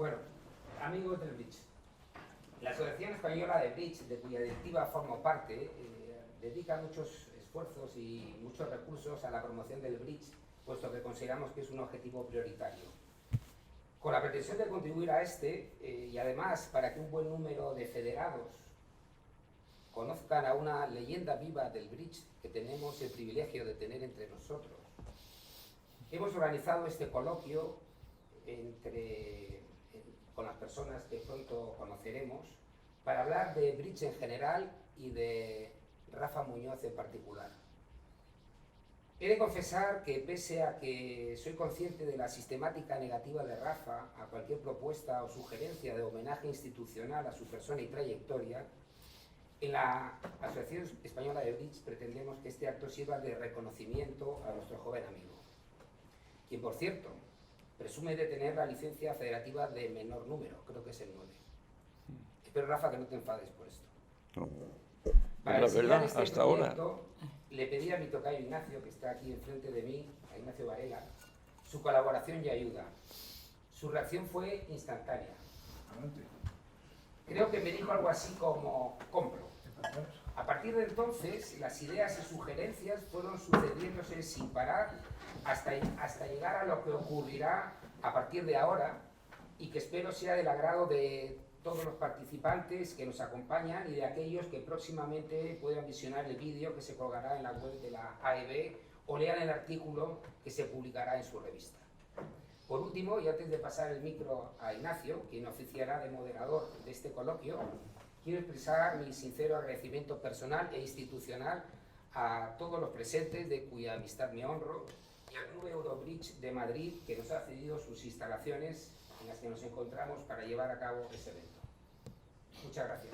Bueno, amigos del bridge, la Asociación Española de Bridge, de cuya directiva formo parte, dedica muchos esfuerzos y muchos recursos a la promoción del bridge, puesto que consideramos que es un objetivo prioritario. Con la pretensión de contribuir a este, y además para que un buen número de federados conozcan a una leyenda viva del bridge que tenemos el privilegio de tener entre nosotros, hemos organizado este coloquio con las personas que pronto conoceremos para hablar de bridge en general y de Rafa Muñoz en particular. He de confesar que pese a que soy consciente de la sistemática negativa de Rafa a cualquier propuesta o sugerencia de homenaje institucional a su persona y trayectoria, en la Asociación Española de Bridge pretendemos que este acto sirva de reconocimiento a nuestro joven amigo, quien, por cierto, presume de tener la licencia federativa de menor número, creo que es el 9. Espero, Rafa, que no te enfades por esto. No. Para La enseñar verdad, este hasta proyecto, ahora. le pedí a mi tocayo Ignacio, que está aquí enfrente de mí, a Ignacio Varela, su colaboración y ayuda. Su reacción fue instantánea. Creo que me dijo algo así como: compro. A partir de entonces, las ideas y sugerencias fueron sucediéndose sin parar hasta llegar a lo que ocurrirá a partir de ahora, y que espero sea del agrado de todos los participantes que nos acompañan y de aquellos que próximamente puedan visionar el vídeo que se colgará en la web de la AEB o lean el artículo que se publicará en su revista. Por último, y antes de pasar el micro a Ignacio, quien oficiará de moderador de este coloquio, quiero expresar mi sincero agradecimiento personal e institucional a todos los presentes, de cuya amistad me honro, y al Club Eurobridge de Madrid, que nos ha cedido sus instalaciones en las que nos encontramos para llevar a cabo este evento. Muchas gracias.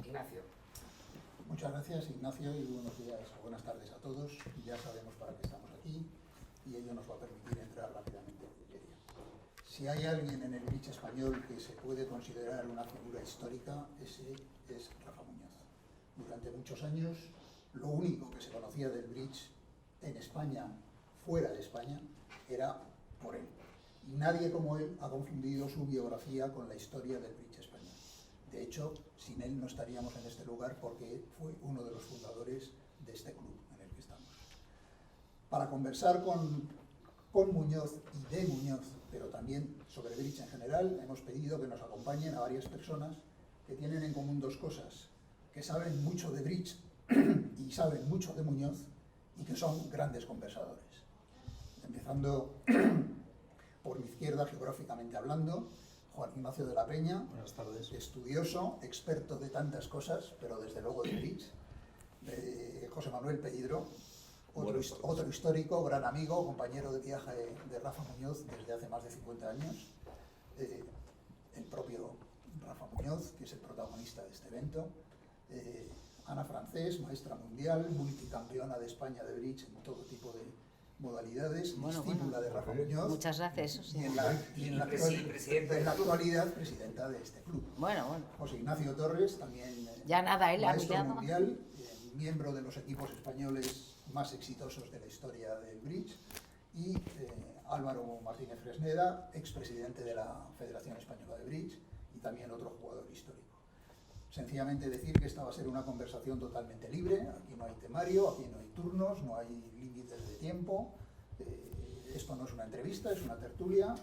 Ignacio. Muchas gracias, Ignacio, y buenos días o buenas tardes a todos. Ya sabemos para qué estamos aquí y ello nos va a permitir entrar rápidamente en materia. Si hay alguien en el bridge español que se puede considerar una figura histórica, ese es Rafa Muñoz. Durante muchos años, lo único que se conocía del bridge en España, fuera de España, era por él. Y nadie como él ha confundido su biografía con la historia del bridge español. De hecho, sin él no estaríamos en este lugar, porque fue uno de los fundadores de este club en el que estamos. Para conversar con Muñoz y de Muñoz, pero también sobre bridge en general, hemos pedido que nos acompañen a varias personas que tienen en común dos cosas: que saben mucho de bridge y saben mucho de Muñoz, y que son grandes conversadores. Empezando por mi izquierda, geográficamente hablando, Juan Ignacio de la Peña. Buenas tardes. Estudioso, experto de tantas cosas, pero desde luego de bridge. José Manuel Peidro, otro histórico, gran amigo, compañero de viaje de Rafa Muñoz desde hace más de 50 años. El propio Rafa Muñoz, que es el protagonista de este evento. Ana Francés, maestra mundial, multicampeona de España de bridge en todo tipo de modalidades, discípula de Rafa Muñoz. Muchas gracias, eso sí. Y en la actualidad, presidenta de este club. Bueno. José Ignacio Torres, también ya nada, él maestro mundial, miembro de los equipos españoles más exitosos de la historia del bridge, y Álvaro Martínez Fresneda, expresidente de la Federación Española de Bridge y también otro jugador histórico. Sencillamente decir que esta va a ser una conversación totalmente libre. Aquí no hay temario, aquí no hay turnos, no hay límites de tiempo. Esto no es una entrevista, es una tertulia.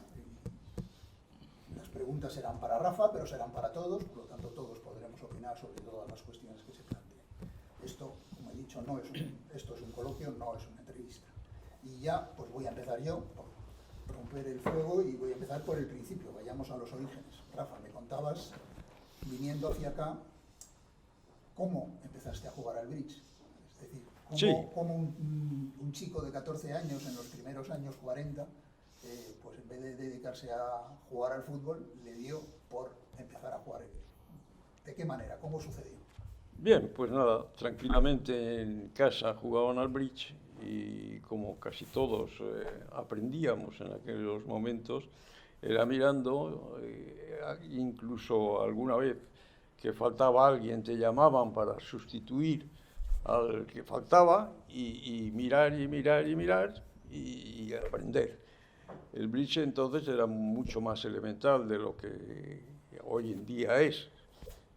Las preguntas serán para Rafa, pero serán para todos, por lo tanto todos podremos opinar sobre todas las cuestiones que se planteen. Esto, como he dicho, esto es un coloquio, no es una entrevista. Y ya, pues voy a empezar yo por romper el fuego, y voy a empezar por el principio. Vayamos a los orígenes. Rafa, me contabas, viniendo hacia acá, ¿cómo empezaste a jugar al bridge? Es decir, ¿cómo un chico de 14 años, en los primeros años 40, pues en vez de dedicarse a jugar al fútbol, le dio por empezar a jugar al bridge? ¿De qué manera? ¿Cómo sucedió? Bien, pues nada, tranquilamente en casa jugaban al bridge, y como casi todos aprendíamos en aquellos momentos, era mirando, incluso alguna vez que faltaba alguien, te llamaban para sustituir al que faltaba, y mirar y mirar y mirar y aprender. El bridge entonces era mucho más elemental de lo que hoy en día es.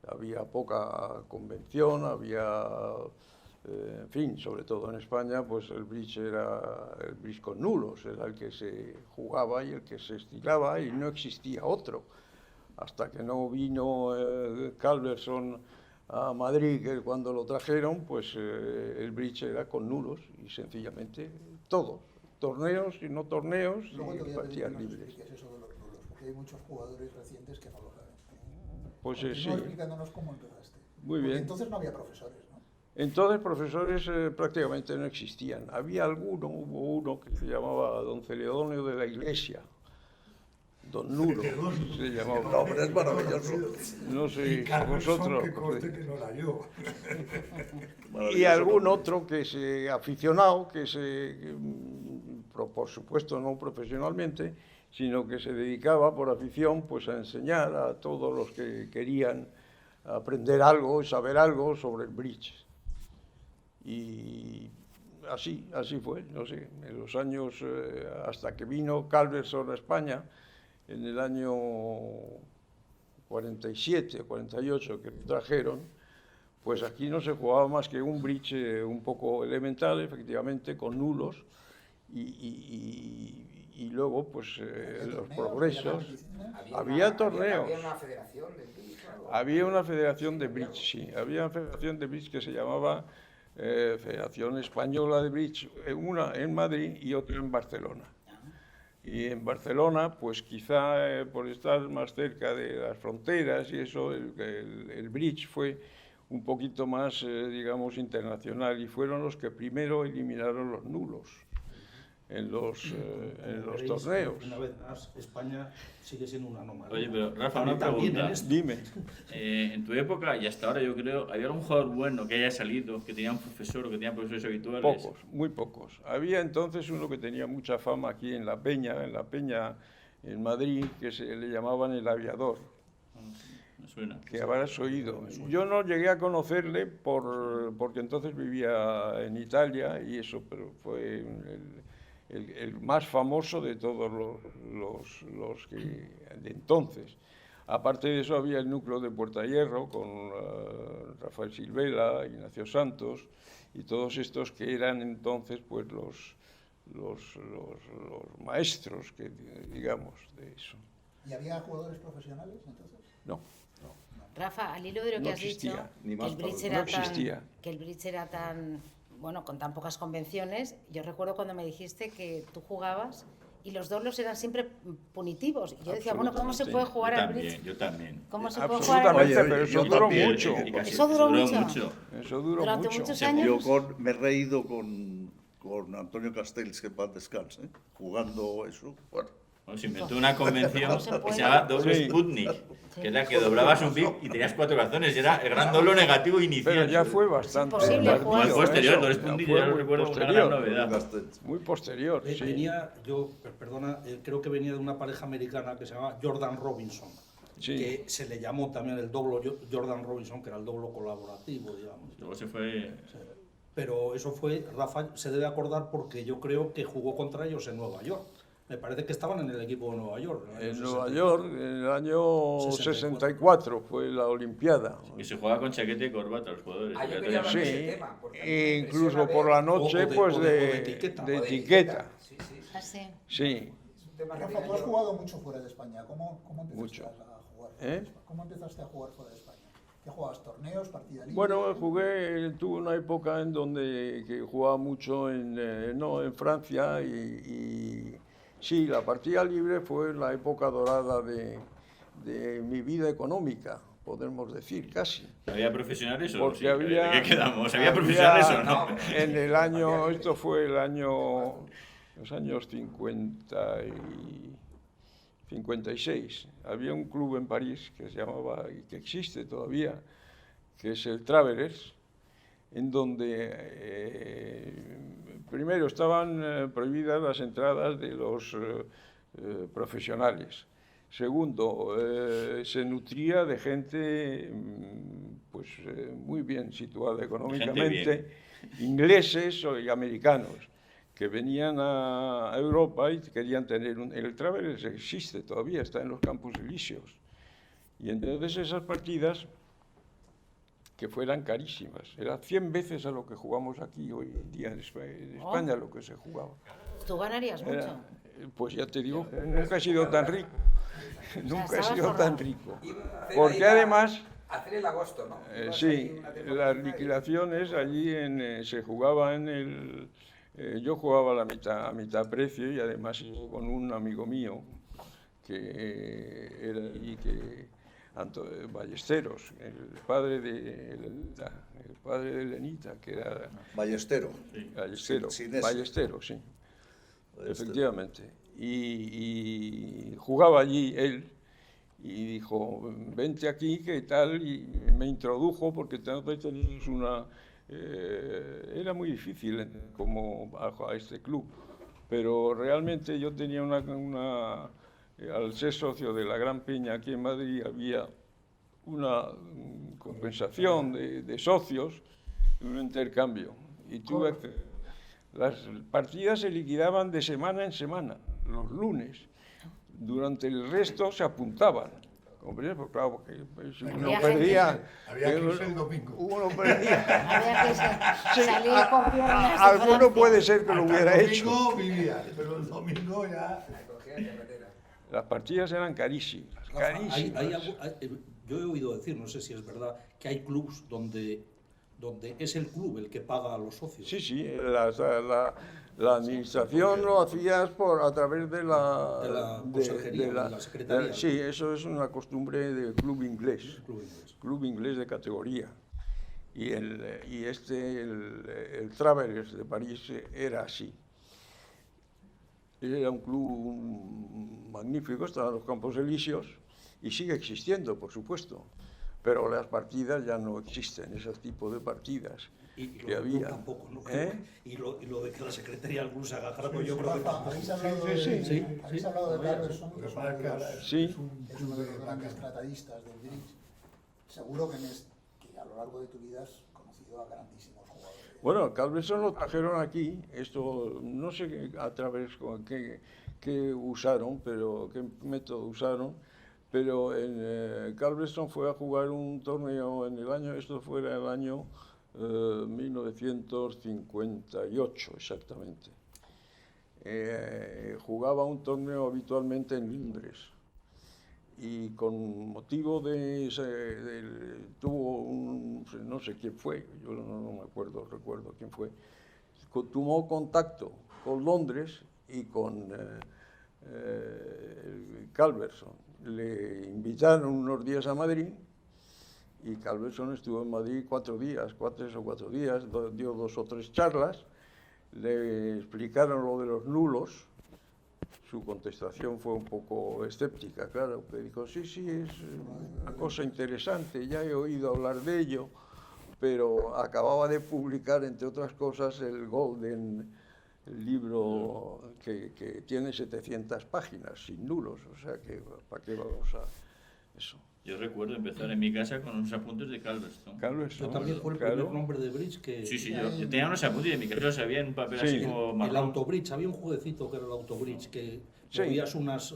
Había poca convención, había, en fin, sobre todo en España, pues el bridge era el bridge con nulos, era el que se jugaba y el que se estilaba y no existía otro. Hasta que no vino Calverson a Madrid, que cuando lo trajeron, pues el bridge era con nulos y sencillamente todos, torneos y no torneos Luego te voy y a pedir que partidas nos libres. expliques eso de los nulos, porque hay muchos jugadores recientes que no lo saben. Pues Continúa sí, explicándonos cómo empezaste. muy Porque bien. entonces no había profesores, ¿no? Entonces profesores prácticamente no existían. Había hubo uno que se llamaba don Celedonio de la Iglesia, don Nulo, se llamaba. Hombre, es maravilloso. No sé Y Carlson, vosotros. que conste que no era yo. Y Maravilloso algún nombre. otro que se aficionado, por supuesto no profesionalmente, sino que se dedicaba por afición pues a enseñar a todos los que querían aprender algo, saber algo sobre el bridge. Y así fue, no sé, en los años, hasta que vino Calverson a España, en el año 47, 48, que lo trajeron, pues aquí no se jugaba más que un bridge un poco elemental, efectivamente, con nulos, y luego, pues, los progresos. Había torneos. Había una federación de bridge o algo. Había una federación de bridge, sí. Había una federación de bridge que se llamaba Federación Española de Bridge, una en Madrid y otra en Barcelona. Y en Barcelona, pues quizá por estar más cerca de las fronteras y eso, el bridge fue un poquito más, digamos, internacional y fueron los que primero eliminaron los nulos en los torneos. Una vez más, España sigue siendo una anomalía. Oye, pero Rafa, una También pregunta. en esto. Dime. En tu época y hasta ahora, yo creo, ¿había algún jugador bueno que haya salido, que tenía un profesor o que tenía profesores habituales? Pocos, muy pocos. Había entonces uno que tenía mucha fama aquí en La Peña en Madrid, que se le llamaban el aviador, Me suena. que habrás oído. Yo no llegué a conocerle porque entonces vivía en Italia y eso, pero fue el más famoso de todos los que de entonces. Aparte de eso había el núcleo de Puerta Hierro con Rafael Silvela, Ignacio Santos y todos estos que eran entonces pues los maestros, que digamos, de eso. ¿Y había jugadores profesionales entonces? No, Rafa, al hilo de lo que No has dicho, existía, ni que más el bridge para- era no existía. que el bridge era tan, bueno, con tan pocas convenciones, yo recuerdo cuando me dijiste que tú jugabas y los doblos eran siempre punitivos. Y yo decía, bueno, ¿cómo se puede jugar al bridge? Yo también. ¿Cómo se puede jugar al Absolutamente, bridge? pero eso yo duró también, mucho. Eso duró mucho. Eso duró Durante mucho. muchos Yo años. me he reído con Antonio Castells, que en paz descanse, jugando eso. Bueno, Bueno, se inventó una convención No se que puede. se llama doble Sí. Sputnik, que era que doblabas un bip y tenías 4 cartones, y era el gran doble negativo inicial. Pero ya fue bastante imposible tardío, jugar. Fue posterior, eso. doble Ya Sputnik, fue ya lo muy recuerdo como una posterior. gran novedad. Castells. Muy posterior, sí. Venía, perdona, creo que venía de una pareja americana que se llamaba Jordan Robinson, Sí. que se le llamó también el doblo Jordan Robinson, que era el doblo colaborativo, digamos. Luego se fue. Pero eso fue, Rafa se debe acordar porque yo creo que jugó contra ellos en Nueva York. Me parece que estaban en el equipo de Nueva York. ¿no? En Años Nueva 60. York, en el año 64 fue la Olimpiada. Y se jugaba con chaqueta y corbata los jugadores. Ah, yo quería hablar de ese Sí, tema, porque a mí e me incluso impresiona por ver- la noche, o de- pues o de de etiqueta. o de de etiqueta. Sí, sí. Así. Sí. Es un tema que Rafa, tenía tú has yo. jugado mucho fuera de España. ¿Cómo empezaste Mucho. a jugar fuera ¿Eh? de España? ¿Cómo empezaste a jugar fuera de España? ¿Qué jugabas? ¿Torneos? ¿Partida libre? Bueno, tuve una época en donde que jugaba mucho en Francia y sí, la partida libre fue la época dorada de mi vida económica, podemos decir, casi. ¿Había profesionales o Porque sí? había... ¿De qué quedamos? ¿Había profesionales o no? En el año, esto fue los años 50 y 56. Había un club en París que se llamaba, y que existe todavía, que es el Travelers, en donde primero estaban prohibidas las entradas de los profesionales. Segundo, se nutría de gente pues, muy bien situada económicamente, ingleses y americanos, que venían a Europa y querían tener el Travelers existe todavía, está en los Campos Elíseos. Y entonces esas partidas, que fueran carísimas, era 100 veces a lo que jugamos aquí hoy en día en España lo que se jugaba. Tú ganarías mucho. Pues ya te digo, nunca he sido tan rico, nunca he sido tan rico. Porque Ahí además... hacer el agosto, ¿no? sí, las liquidaciones allí se jugaba en el... yo jugaba a mitad precio y además con un amigo mío que era allí, Ballesteros, el padre de Lenita, que era... Ballestero. Ballestero, Sin ese. Ballestero, sí, Ballestero. efectivamente. Y jugaba allí él. Y dijo, vente aquí, ¿qué tal? Y me introdujo, porque entonces teníamos una... era muy difícil como a este club, pero realmente yo tenía al ser socio de la Gran Peña aquí en Madrid, había una compensación de socios, un intercambio. Y las partidas se liquidaban de semana en semana, los lunes. Durante el resto se apuntaban. Hombre, pues claro, porque si uno perdía... Había que irse el domingo. Uno perdía. Había que Sí, salir con piernas de alguno Francia. puede ser que lo hubiera El hecho. domingo vivía, pero el domingo ya... Las partidas eran carísimas, Rafa, carísimas. yo he oído decir, no sé si es verdad, que hay clubs donde es el club el que paga a los socios. Sí, sí, la administración lo hacías a través de la conserjería, de la secretaría. Sí, eso es una costumbre del club inglés, club inglés de categoría. Y el Travelers de París era así. Era un club magnífico, estaba en los Campos Elíseos y sigue existiendo, por supuesto. Pero las partidas ya no existen, ese tipo de partidas que había. Tampoco, ¿no? ¿Eh? Y lo de que la secretaría del club se haga cargo, yo creo que Rafa, tampoco. habéis hablado habéis hablado de Carlson, que Sí. es uno de los grandes tratadistas del bridge. Seguro que a lo largo de tu vida has conocido a grandísimos jugadores. Bueno, Carlson lo trajeron aquí, esto no sé a través qué usaron, pero qué método usaron, pero Carlson fue a jugar un torneo esto fue el año 1958 exactamente. Jugaba un torneo habitualmente en Londres y con motivo tuvo no sé quién fue, yo no me recuerdo quién fue, tomó contacto con Londres y con Calverson. Le invitaron unos días a Madrid y Calverson estuvo en Madrid 3 o 4 días, dio 2 o 3 charlas, le explicaron lo de los nulos. Su contestación fue un poco escéptica, claro, que dijo, sí, es una cosa interesante, ya he oído hablar de ello, pero acababa de publicar, entre otras cosas, el Golden, el libro que tiene 700 páginas, sin nulos, o sea que, ¿para qué vamos a eso? Yo recuerdo empezar en mi casa con unos apuntes de Calverson. Yo también fue el primer nombre de bridge que... Sí, yo tenía unos apuntes y en mi casa los había en un papel así como El marrón. autobridge, había un jueguecito que era el autobridge, que movías unas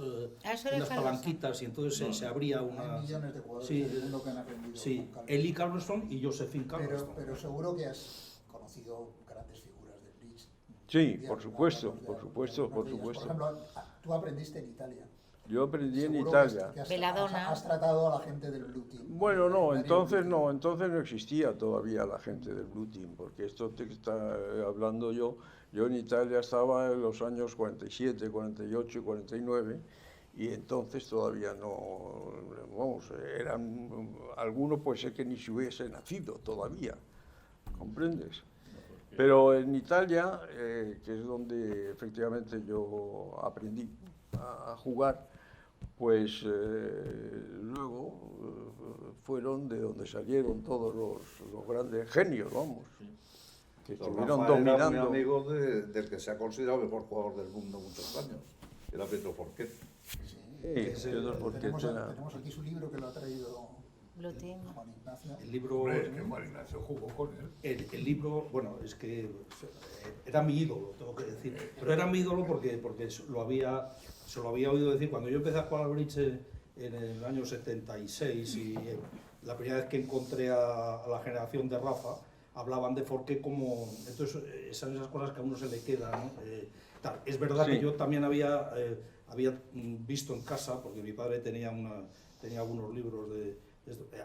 palanquitas y entonces se abría una... Hay millones de jugadores Sí, del mundo que han aprendido sí, con Carlson. Eli Carlson y Josephine Carlson. Pero seguro que has conocido grandes figuras del bridge. Sí, por supuesto. Por ejemplo, tú aprendiste en Italia. Yo aprendí en Seguro Italia. que Belladonna. has tratado a la gente del Blue Team. Bueno, no, entonces no existía todavía la gente del Blue Team, porque esto te está hablando yo en Italia estaba en los años 47, 48 y 49, y entonces todavía no, vamos, algunos puede ser que ni se hubiese nacido todavía, ¿comprendes? Pero en Italia, que es donde efectivamente yo aprendí a jugar, pues luego fueron de donde salieron todos los grandes genios, vamos, que estuvieron Rafa era dominando. muy amigo del que se ha considerado el mejor jugador del mundo muchos años, era Pedro Porquet. Tenemos aquí su libro que lo ha traído Blue Team. Juan Ignacio. El libro... Hombre, que Juan Ignacio jugó con él. El libro, bueno, es que era mi ídolo, tengo que decir. decir. Pero era mi ídolo porque se lo había oído decir. Cuando yo empecé a jugar al bridge en el año 76 y la primera vez que encontré a la generación de Rafa, hablaban de Forqué como... Entonces, son esas cosas que a uno se le quedan, ¿no? Tal. Es verdad que yo también había visto en casa, porque mi padre tenía algunos libros de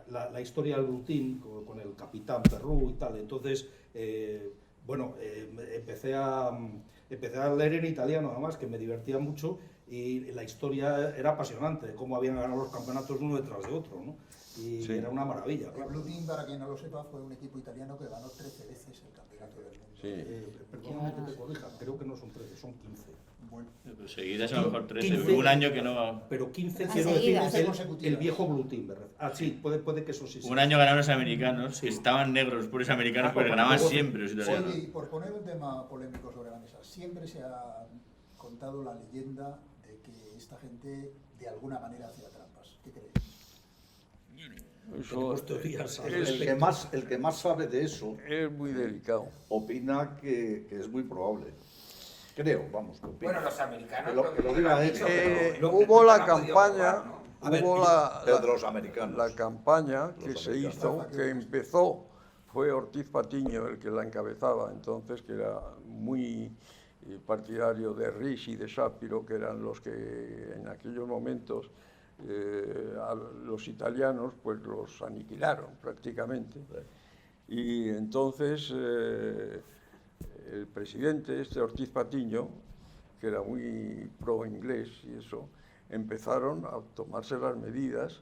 la historia del Brutín con el capitán Perrú y tal. Entonces, empecé a leer en italiano, además, que me divertía mucho, y la historia era apasionante, cómo habían ganado los campeonatos uno detrás de otro, ¿no? Y era una maravilla. El Blue Team, para quien no lo sepa, fue un equipo italiano que ganó 13 veces el campeonato del mundo. Perdóname que te corrija, creo que no son 13, son 15. Bueno, Pero seguidas a lo mejor 13, 15, un año que no... Pero 15 Ah, quiero decir, seguidas. el viejo Blue Team, ¿verdad? Ah, sí, puede que eso sí sea. Un año ganaron los americanos, que estaban negros, los puros americanos, porque ganaban siempre los italianos. oye, y por poner un tema polémico sobre la mesa, siempre se ha contado la leyenda de que esta gente de alguna manera hacía trampas. ¿Qué creéis? Eso Tenemos teorías al es, respecto. El que más sabe de eso es muy delicado. opina que es muy probable. Creo, vamos, que opina. Bueno, los americanos Que lo diga él. Hubo la no han podido campaña, jugar, ¿no? A ver, hubo Pero de los americanos. la campaña que Los se americanos. hizo, que empezó, fue Ortiz Patiño el que la encabezaba entonces, que era muy partidario de Ricci y de Shapiro, que eran los que en aquellos momentos a los italianos pues los aniquilaron prácticamente. Y entonces el presidente, Ortiz Patiño, que era muy pro-inglés y eso, empezaron a tomarse las medidas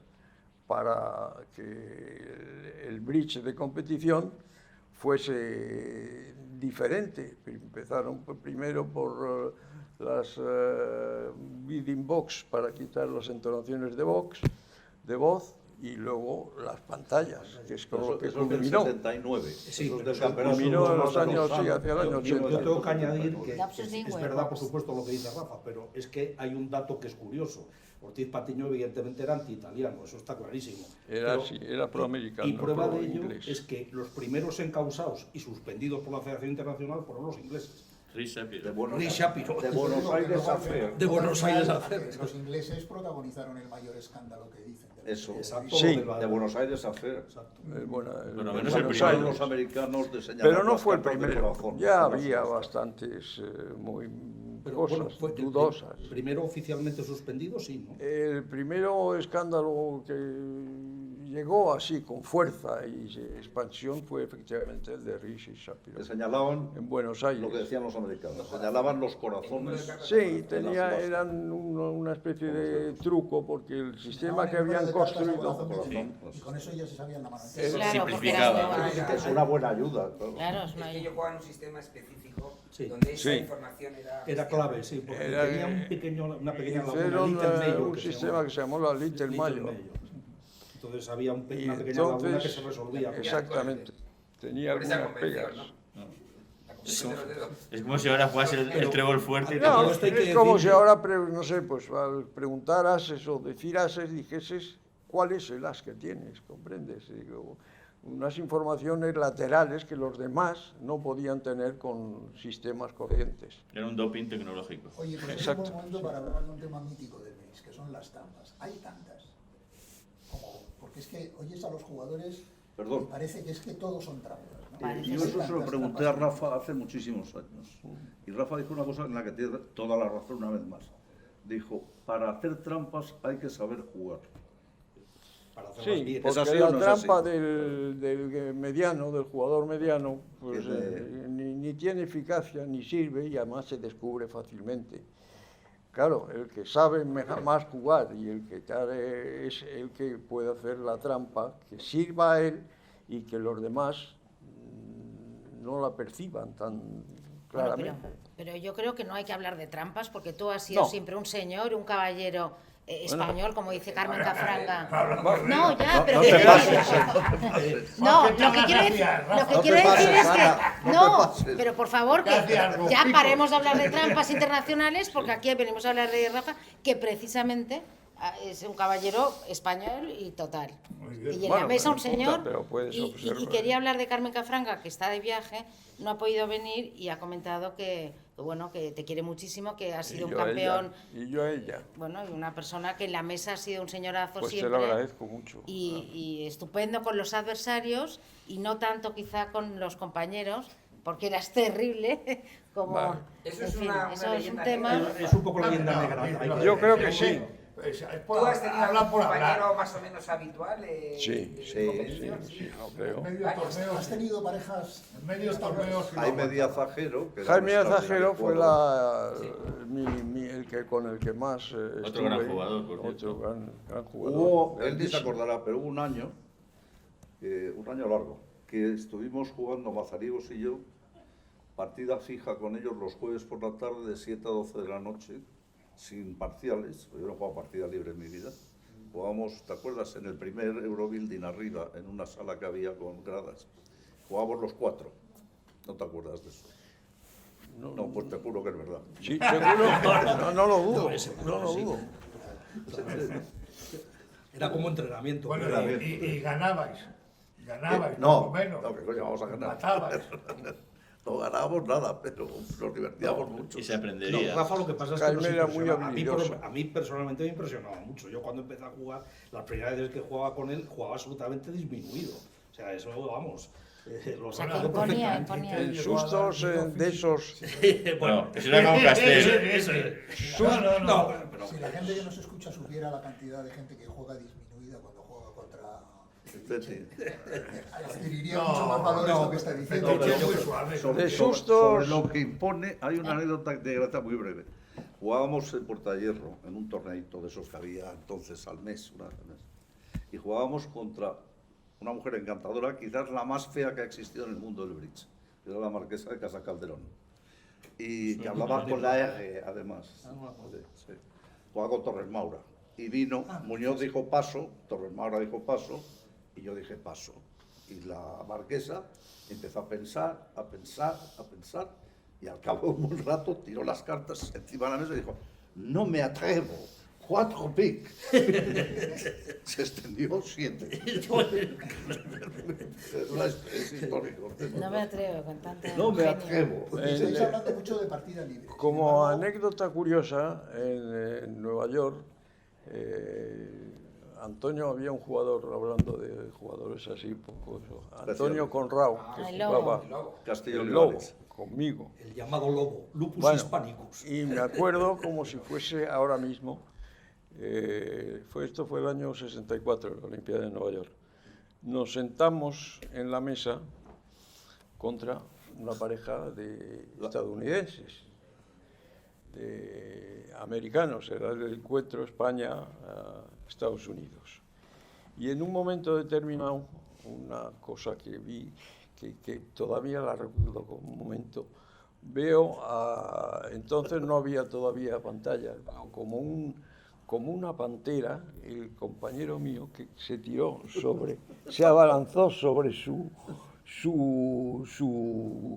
para que el bridge de competición fuese diferente. Empezaron primero por las bidding box para quitar las entonaciones de voz y luego las pantallas, que es con lo que Eso es del culminó. 79. Sí, Eso es pero del campeonato culminó en los de años, Rosano. sí, hacia el año 80. Yo tengo que añadir que Lapsus es lingüe, verdad, por Vox. supuesto, lo que dice Rafa, pero es que hay un dato que es curioso. Ortiz Patiño evidentemente era anti-italiano, eso está clarísimo. Era, Pero- sí, era proamericano. Y prueba de ello pro-inglés. es que los primeros encausados y suspendidos por la Federación Internacional fueron los ingleses. Rhys Shapiro. De Buenos, Lee Shapiro. de Buenos Aires a Fer. De Buenos Aires a Porque Fer. los ingleses protagonizaron el mayor escándalo que dicen. Eso. Exacto, Sí. lo De Buenos Aires a Fer. Exacto. Bueno, Por lo en menos el Buenos primero. Aires. Los americanos de señalar Pero no las fue el cartas de primero, corazón. ya Las había cosas. bastantes muy Pero cosas bueno, fue dudosas. el primero oficialmente suspendido, sí, ¿no? El primero escándalo que llegó así con fuerza y expansión fue efectivamente el de Ricci y Shapiro Que señalaban en Buenos lo que Aires. decían los americanos. Señalaban los corazones. Sí, eran una especie de truco porque el sistema que habían construido Y con eso ya se sabían la mano. Es Claro, porque simplificado. era Es una buena ayuda. Claro. Claro, es Es una que yo jugaba en un sistema específico Sí. donde esa Sí. información era... Era clave, sí, porque Era- tenía una pequeña laguna, hicieron Little Mayo, un que se sistema llamaba. que se llamó la Little Mayo. Entonces había una Y pequeña laguna que entonces, se resolvía. exactamente, tenía Por esa algunas convención, pegas. ¿no? La convención de los dedos. Es como si ahora jugase el trébol fuerte y Pero No, esto hay que es como decir- si ahora, no sé, pues al preguntar ases o decir ases, dijeses cuál es el as que tienes, ¿comprendes? Digo, unas informaciones laterales que los demás no podían tener con sistemas corrientes. Era un doping tecnológico. Oye, pues es un Exacto, buen momento para hablar de un tema mítico del bridge, que son las trampas. Hay tantas. Porque es que oyes a los jugadores Perdón. y parece que es que todos son trampas. ¿no? Parece Yo que eso se lo Tantas pregunté a trampas. Rafa hace muchísimos años. Y Rafa dijo una cosa en la que tiene toda la razón una vez más. Dijo, para hacer trampas hay que saber jugar. Para hacerlas Sí, bien. ¿Es porque así la o no es trampa así? del mediano, del jugador mediano, pues Tiene- ni tiene eficacia ni sirve y además se descubre fácilmente. Claro, el que sabe más jugar y el que es el que puede hacer la trampa, que sirva a él y que los demás no la perciban tan Bueno, claramente. pero yo creo que no hay que hablar de trampas porque tú has sido No. siempre un señor, un caballero español, como dice Carmen Bueno, Cafranga. hablamos de- No, ya, pero no que te quiero pases. decir- No, lo que quiero decir, lo que No te quiero decir pases, es que Ana, no te no, pases. pero por favor que Gracias, ya Rufito. paremos de hablar de trampas internacionales porque aquí venimos a hablar de Rafa, que precisamente es un caballero español y total. Muy bien. Y en Bueno, la mesa no un importa, señor pero puedes y observar. quería hablar de Carmen Cafranga, que está de viaje, no ha podido venir y ha comentado que bueno, que te quiere muchísimo, que ha sido Y un yo a ella, campeón, y yo a ella. bueno, y una persona que en la mesa ha sido un señorazo Pues te siempre. lo agradezco mucho. Y estupendo con los adversarios y no tanto quizá con los compañeros, porque eras terrible, como... Vale. Eso en es fin, una eso es un leyenda tema... negra. Es un poco la leyenda negra. Yo creo que sí. ¿Tú has tenido algún hablar por compañero hablar. más o menos habitual? Sí, de sí, competición? no creo. En medio Varios. torneos, ¿Has tenido parejas? en medios torneos. Jaime Díaz Zajero, que era Jaime un Azajero fue extraordinario el que con el que más Otro gran jugador, por cierto. otro gran jugador. Hubo, él ni se grandísimo. acordará, pero hubo un año largo, que estuvimos jugando Mazarigos y yo, partida fija con ellos los jueves por la tarde de 7 a 12 de la noche, sin parciales, yo no he jugado partida libre en mi vida. Jugábamos, ¿te acuerdas? En el primer Eurobuilding arriba, en una sala que había con gradas. Jugábamos los 4. ¿No te acuerdas de eso? No, pues te juro que es verdad. Sí, seguro. No lo dudo. No lo dudo. Era como entrenamiento. Bueno, pero- y ganabais. Ganabais, No, por lo menos. no, que coño vamos a ganar. Matabais. No ganábamos nada, pero nos divertíamos mucho. Y se No, aprendería. Rafa, lo que pasa es que Jaime nos era muy impresionaba. habilidoso. A mí personalmente me impresionaba mucho. Yo cuando empecé a jugar, las primeras veces que jugaba con él, jugaba absolutamente disminuido. O sea, eso, vamos, lo O sea, que sacaba imponía, perfectamente. imponía. En sustos de esos. Bueno, Eso era como Castel. eso es. No, pero Si la gente que nos escucha supiera la cantidad de gente que juega disminuida cuando juega contra... adquiriría mucho más valor esto que está diciendo. No, pero muy suave. De sustos. Sobre lo que impone, hay una anécdota de gracia muy breve. Jugábamos en Portahierro, en un torneito de esos que había entonces al mes, una vez al mes. Y jugábamos contra una mujer encantadora, quizás la más fea que ha existido en el mundo del bridge. Era la marquesa de Casa Calderón. Y que hablaba con la R, además. Sí. Jugaba con Torres Maura. Y vino, Muñoz dijo paso, Torres Maura dijo paso, y yo dije paso. Y la marquesa empezó a pensar, y al cabo de un rato tiró las cartas encima de la mesa y dijo, no me atrevo, 4 pic. Se extendió 7. Es histórico. No me atrevo con tanta No me genio. atrevo. Estáis hablando mucho de partida libre. Sin Como embargo, anécdota curiosa, en Nueva York, Antonio, había un jugador, hablando de jugadores así, poco eso, Antonio Conrao, que el Lobo. jugaba El Lobo. Castillo el Olivares. Lobo conmigo. el llamado lobo, Lupus Bueno, hispanicus. y me acuerdo como si fuese ahora mismo, esto fue el año 64, la Olimpiada de Nueva York. Nos sentamos en la mesa contra una pareja de estadounidenses, de americanos, era el encuentro España-Estados Unidos. Y en un momento determinado, una cosa que vi, que todavía la recuerdo como un momento, veo, entonces no había todavía pantalla, como una pantera, el compañero mío que se tiró se abalanzó sobre su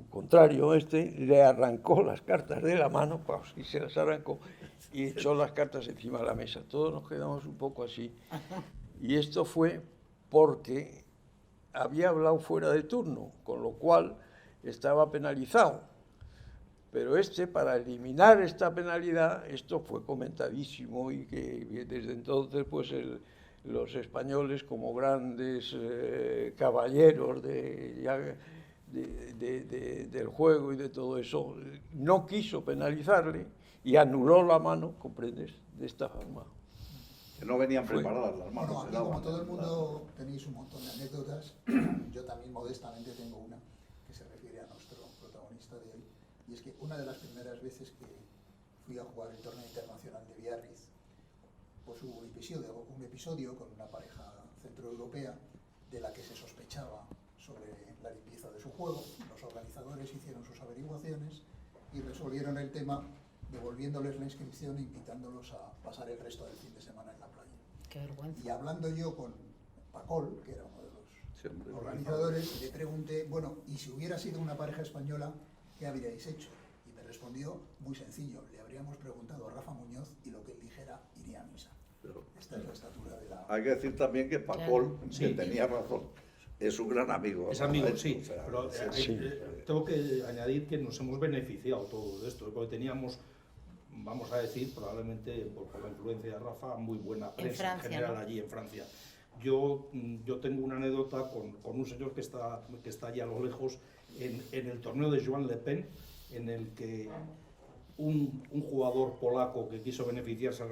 contrario, le arrancó las cartas de la mano, y se las arrancó, y echó las cartas encima de la mesa. Todos nos quedamos un poco así. Y esto fue porque había hablado fuera de turno, con lo cual estaba penalizado. Pero para eliminar esta penalidad, esto fue comentadísimo y que desde entonces pues los españoles como grandes caballeros del juego y de todo eso, no quiso penalizarle y anuló la mano, ¿comprendes?, de esta forma. Que no venían Fue. preparadas las manos. Bueno, se aquí como daban. todo el mundo tenéis un montón de anécdotas, yo también modestamente tengo una que se refiere a nuestro protagonista de hoy, y es que una de las primeras veces que fui a jugar el torneo internacional de Biarritz, pues hubo un episodio con una pareja centroeuropea de la que se sospechaba sobre la limpieza de su juego. Los organizadores hicieron sus averiguaciones y resolvieron el tema devolviéndoles la inscripción e invitándolos a pasar el resto del fin de semana en la playa. Qué vergüenza. Y hablando yo con Pacol, que era uno de los Siempre. organizadores, le pregunté, bueno, y si hubiera sido una pareja española, ¿qué habríais hecho? Y me respondió, muy sencillo, le habríamos preguntado a Rafa Muñoz y lo que él dijera iría a misa. Pero Esta es la estatura de la... hay que decir también que Pacol, Claro. que Sí. tenía razón, Es un gran amigo. Es amigo, Rafael, sí, o sea, pero sí. tengo que añadir que nos hemos beneficiado todos de esto, porque teníamos, vamos a decir, probablemente por la influencia de Rafa, muy buena prensa Francia, en general ¿no? allí en Francia. Yo tengo una anécdota con un señor que está allá a lo lejos, en el torneo de Joan Le Pen, en el que un jugador polaco que quiso beneficiarse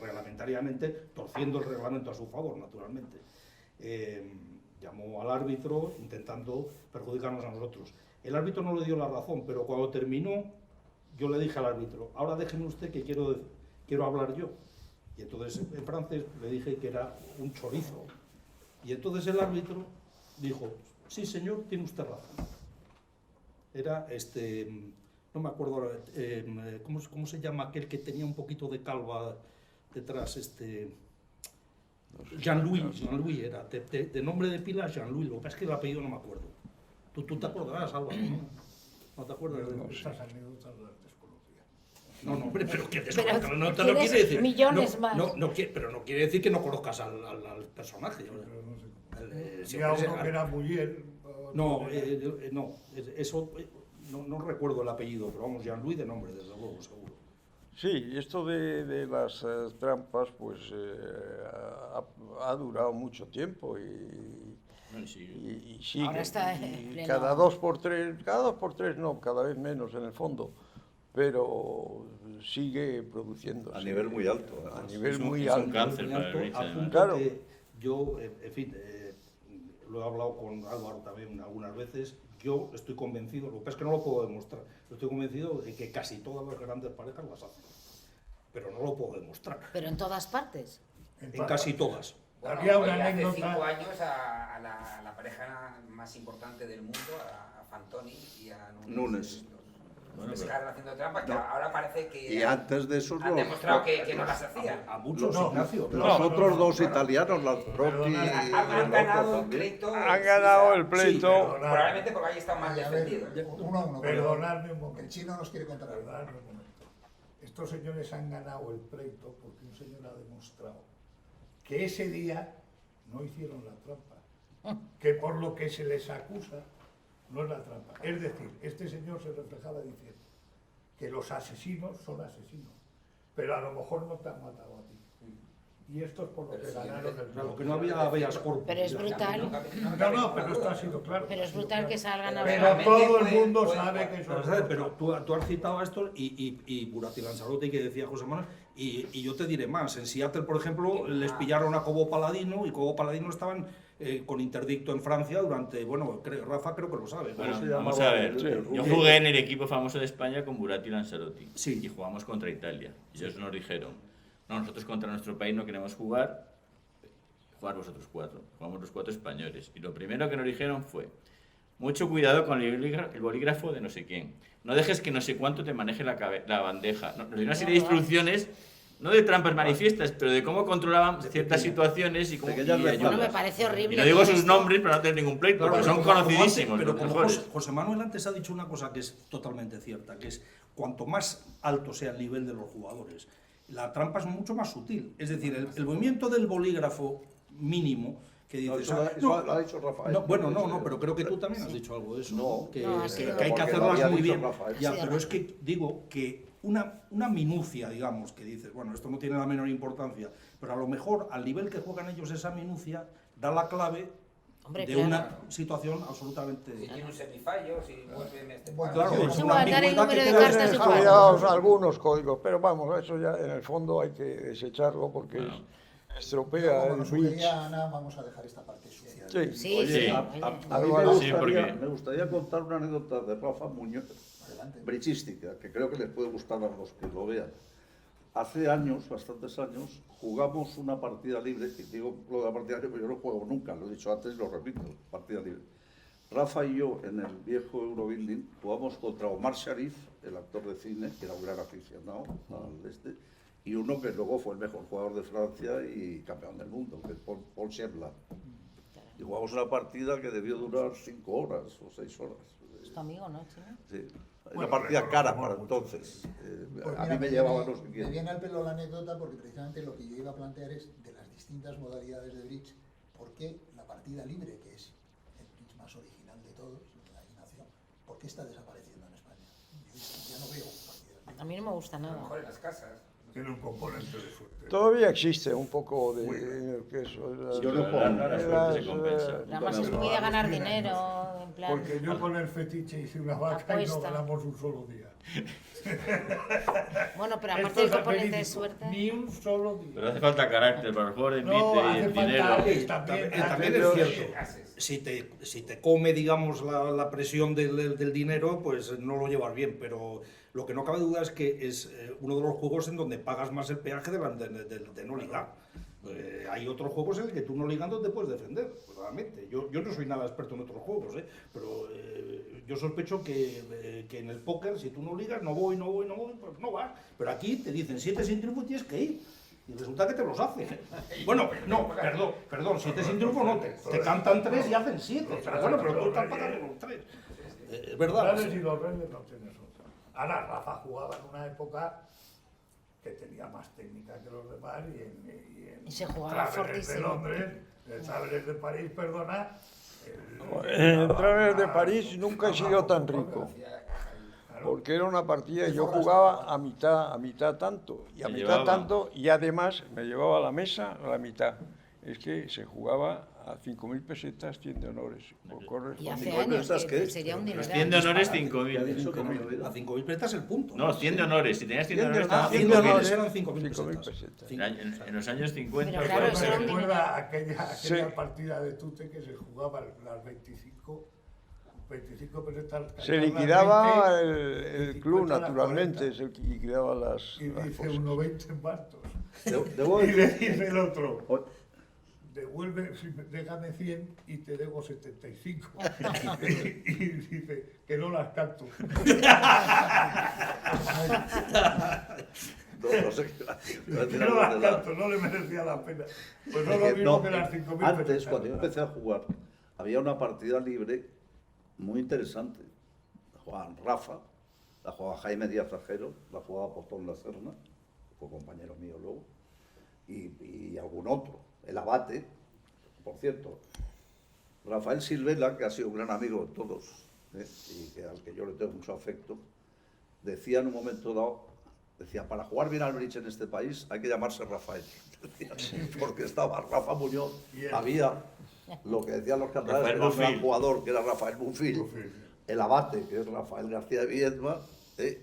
reglamentariamente, torciendo el reglamento a su favor, naturalmente, llamó al árbitro intentando perjudicarnos a nosotros. El árbitro no le dio la razón, pero cuando terminó, yo le dije al árbitro, ahora déjeme usted que quiero hablar yo. Y entonces en francés le dije que era un chorizo. Y entonces el árbitro dijo, sí señor, tiene usted razón. Era no me acuerdo ahora, ¿cómo se llama aquel que tenía un poquito de calva detrás? Jean-Louis era, de nombre de pila Jean-Louis, lo que pasa es que el apellido no me acuerdo. Tú te acordarás, Álvaro, ¿no? ¿No te acuerdas? Estas anécdotas las desconocía. No, hombre, pero que Pero no te lo tienes quiere decir. millones más. Pero no quiere decir que no conozcas al personaje. Pero no sé. Sí, Había hombre, uno que era Muller. No, eso no recuerdo el apellido, pero vamos, Jean-Louis de nombre, desde luego, seguro. Sí, esto de las trampas pues ha durado mucho tiempo Bueno, sí. y sigue. Ahora está en Y pleno- cada dos por tres no, cada vez menos en el fondo, pero sigue produciéndose. A nivel muy alto. A además. nivel Es muy un alto. cáncer para el Alto, Bridge, al además. punto Claro. que yo, en fin, lo he hablado con Álvaro también algunas veces, yo estoy convencido, lo que pasa es que no lo puedo demostrar, pero estoy convencido de que casi todas las grandes parejas las hacen, pero no lo puedo demostrar, Pero en todas partes. en casi todas. Bueno, Había oye, una hace anécdota. 5 años a la pareja más importante del mundo, a Fantoni y a Nunes. Los pescaron haciendo trampas, que ahora parece que Y antes de eso, han demostrado que no las hacían. A muchos, No, Ignacio. los No, otros no, dos claro. italianos, Lazzaroni Perdona, y Han el ganado otro el también. pleito. Han ganado el pleito. Perdonad, Probablemente porque ahí están más A ver, defendidos. uno a uno. Perdonadme un Que momento. el chino nos quiere contar algo. Perdonadme un momento. Estos señores han ganado el pleito porque un señor ha demostrado que ese día no hicieron la trampa. Que por lo que se les acusa no es la trampa. Es decir, este señor se reflejaba diciendo que los asesinos son asesinos, pero a lo mejor no te han matado a ti. Y esto es por lo que ganaron el Claro, pleito. que no había habeas corpus. Pero es brutal. No, pero esto ha sido claro. Pero es brutal que salgan a Pero hablar. todo el mundo sabe que Pero, eso ¿sabes? Pero tú has citado a esto y Buratti Lanzarote, que decía José Manuel, y yo te diré más. En Seattle, por ejemplo, les pillaron a Cobo Paladino y Cobo Paladino estaban con interdicto en Francia durante, bueno, Rafa creo que lo sabe. Bueno, se vamos llamaba a ver. el Yo rubio? jugué en el equipo famoso de España con Buratti y Lanzarotti. Sí. Y jugamos contra Italia. Y ellos nos dijeron, no, nosotros contra nuestro país no queremos jugar vosotros cuatro. Jugamos los 4 españoles. Y lo primero que nos dijeron fue, mucho cuidado con el bolígrafo de no sé quién. No dejes que no sé cuánto te maneje la bandeja. Nos dio una serie de instrucciones, no de trampas manifiestas, pero de cómo controlaban ciertas situaciones y cómo... Pequeñas y ventajas. Bueno, me ayudas. parece horrible. Y no digo todo sus esto. nombres para no tener ningún pleito, Claro, porque pero son como antes- conocidísimos, pero los como mejores. José Manuel antes ha dicho una cosa que es totalmente cierta, que es cuanto más alto sea el nivel de los jugadores, la trampa es mucho más sutil. Es decir, el movimiento del bolígrafo mínimo que No, dices... eso lo ha dicho Rafael. No, bueno, no, pero creo que tú también has dicho algo de eso. No, que, No, que- sí, que no. hay que Porque lo hacerlas había muy dicho bien. Rafael. Ya, Sí, pero Rafa. es que digo que una minucia, digamos, que dices, bueno, esto no tiene la menor importancia, pero a lo mejor al nivel que juegan ellos esa minucia da la clave Hombre, de claro. una situación absolutamente... Si tiene un semifallo, si vuelve este Bueno, Claro, Sí, es sí, una guardar el ambigüedad que número de queda cartas en el igual. Cambiados algunos códigos, pero vamos, eso ya en el fondo hay que desecharlo porque estropea Como el nos bridge. sugería Ana, vamos a dejar esta parte sucia. Sí. Sí, Oye, sí. a oye. mí me Álvaro. Sí, gustaría, porque- me gustaría contar una anécdota de Rafa Muñoz, Adelante. brichística, que creo que les puede gustar a los que lo vean. Hace años, bastantes años, jugamos una partida libre, y digo lo de la partida libre, pero yo no juego nunca, lo he dicho antes y lo repito, partida libre. Rafa y yo, en el viejo Eurobuilding, jugamos contra Omar Sharif, el actor de cine, que era un gran aficionado al y uno que luego fue el mejor jugador de Francia y campeón del mundo, que es Paul Chebla. Y jugamos una partida que debió durar 5 horas o 6 horas. Es tu amigo, ¿no, Chino? Sí. Bueno, Una partida cara recordamos para mucho. entonces. Pues A mira, mí me llevaba no sé me quién. viene al pelo la anécdota porque precisamente lo que yo iba a plantear es de las distintas modalidades de bridge, ¿por qué la partida libre, que es el bridge más original de todos, de ahí nació, ¿por qué está desapareciendo en España? Yo ya no veo partidas libres. A mí no me gusta A lo nada. mejor en las casas. Tiene un componente de suerte. Todavía existe un poco Muy de que eso, las- Yo no La puedo. suerte se compensa. Además es muy de ganar dinero, en plan... Porque yo con el fetiche hice una vaca y no Apuesta. ganamos un solo día. Bueno, pero Esto aparte del es componente de verídico, suerte... Ni un solo día. Pero hace falta carácter para el juego de No, invite y hace el falta dinero. También es cierto. Si te come, digamos, la presión del dinero, pues no lo llevas bien. Pero lo que no cabe duda es que es uno de los juegos en donde pagas más el peaje de no ligar. Hay otros juegos en el que tú no ligando te puedes defender, realmente. Yo no soy nada experto en otros juegos, pero yo sospecho que en el póker, si tú no ligas, no voy, pues no vas. Pero aquí te dicen 7 sin triunfo y tienes que ir. Y resulta que te los hacen. Bueno, no, perdón, 7 sin triunfo no, te cantan 3 y hacen 7. Pero bueno, pero tú estás pagando los 3. Es verdad. Los Reyes y los Reyes no tienes otra. Ahora, Rafa jugaba en una época que tenía más técnica que los demás Y se jugaba Travelers de fortísimo. Londres, el Travelers de París, perdona. En Travelers de París nunca he sido tan rico, Claro. porque era una partida y yo jugaba a mitad tanto, y a Me mitad llevaba. tanto, y además me llevaba a la mesa a la mitad. Es que se jugaba a 5.000 pesetas, 100 de honores, por Y correspondiente. hace ¿Cuánto años estás que qué? sería un Los dinero. 100 de honores, ¿Qué ha 5.000. dicho que no lo he oído? A 5.000 pesetas el punto. No, 100 de honores. Si tenías 100 de honores, Ah, estaban 100 de honores 5.000. eran 5.000 5.000 pesetas. pesetas. En los años 50. Pero claro, Me eso era un recuerda aquella Sí. partida de Tute que se jugaba las 25 pesetas. Se liquidaba el el club, naturalmente, se liquidaba las Y dice cosas. uno 20 bastos. Debo Y le decir- dice el otro, O- devuelve, déjame 100 y te debo 75. y dice, que no las canto. no sé qué iba a decir. Iba a decir Que no algo las de la- canto, no le merecía la pena. Pues no lo mismo No, que las 5.000 antes, pesetas. cuando yo empecé a jugar, había una partida libre muy interesante. La jugaban Rafa, la jugaba Jaime Díaz Ajero, la jugaba Postón La Serna, fue compañero mío luego, y algún otro. El Abate, por cierto. Rafael Silvela, que ha sido un gran amigo de todos, y al que yo le tengo mucho afecto, decía en un momento dado, decía, para jugar bien al bridge en este país hay que llamarse Rafael. Decía, porque estaba Rafa Muñoz, Y él. había lo que decían los catalanes, Rafael que era un gran Bufil. jugador, que era Rafael Bufil, Bufil. el Abate, que es Rafael García de Viedma,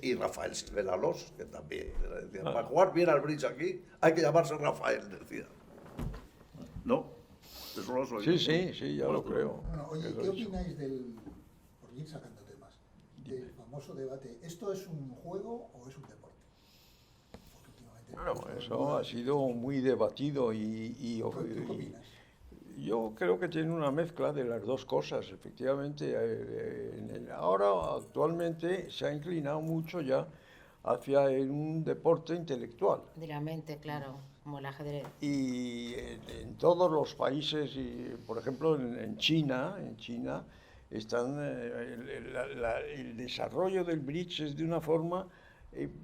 y Rafael Silvela Los, que también decía, para jugar bien al bridge aquí hay que llamarse Rafael, decía. ¿No? Eso lo has oído. Sí, ya lo creo. Bueno, oye, que lo ¿qué he dicho. opináis del, por ir sacando temas, del famoso debate, ¿esto es un juego o es un deporte? Porque últimamente Bueno, todo el eso mundo- ha sido muy debatido y ¿Tú qué opinas? yo creo que tiene una mezcla de las dos cosas. Efectivamente, ahora actualmente se ha inclinado mucho ya hacia un deporte intelectual. De la mente, claro, como el ajedrez. Y en todos los países, y por ejemplo en China están el desarrollo del bridge es de una forma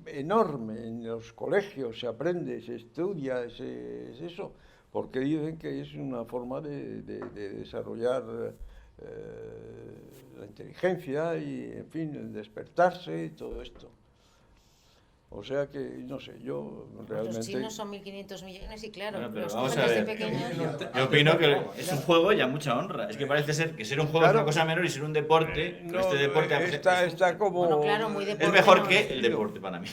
enorme. En los colegios se aprende, se estudia, es eso, porque dicen que es una forma de desarrollar la inteligencia y, en fin, el despertarse y todo esto. O sea que, no sé, yo realmente... Los chinos son 1.500 millones y claro, Bueno, pero los vamos cogen a desde ver. pequeños. Yo opino que es un juego y a mucha honra. Es que parece ser que ser un juego es Claro. una cosa menor y ser un deporte, No, este deporte está como... Bueno, claro, muy es deporte mejor no que es. el deporte para mí.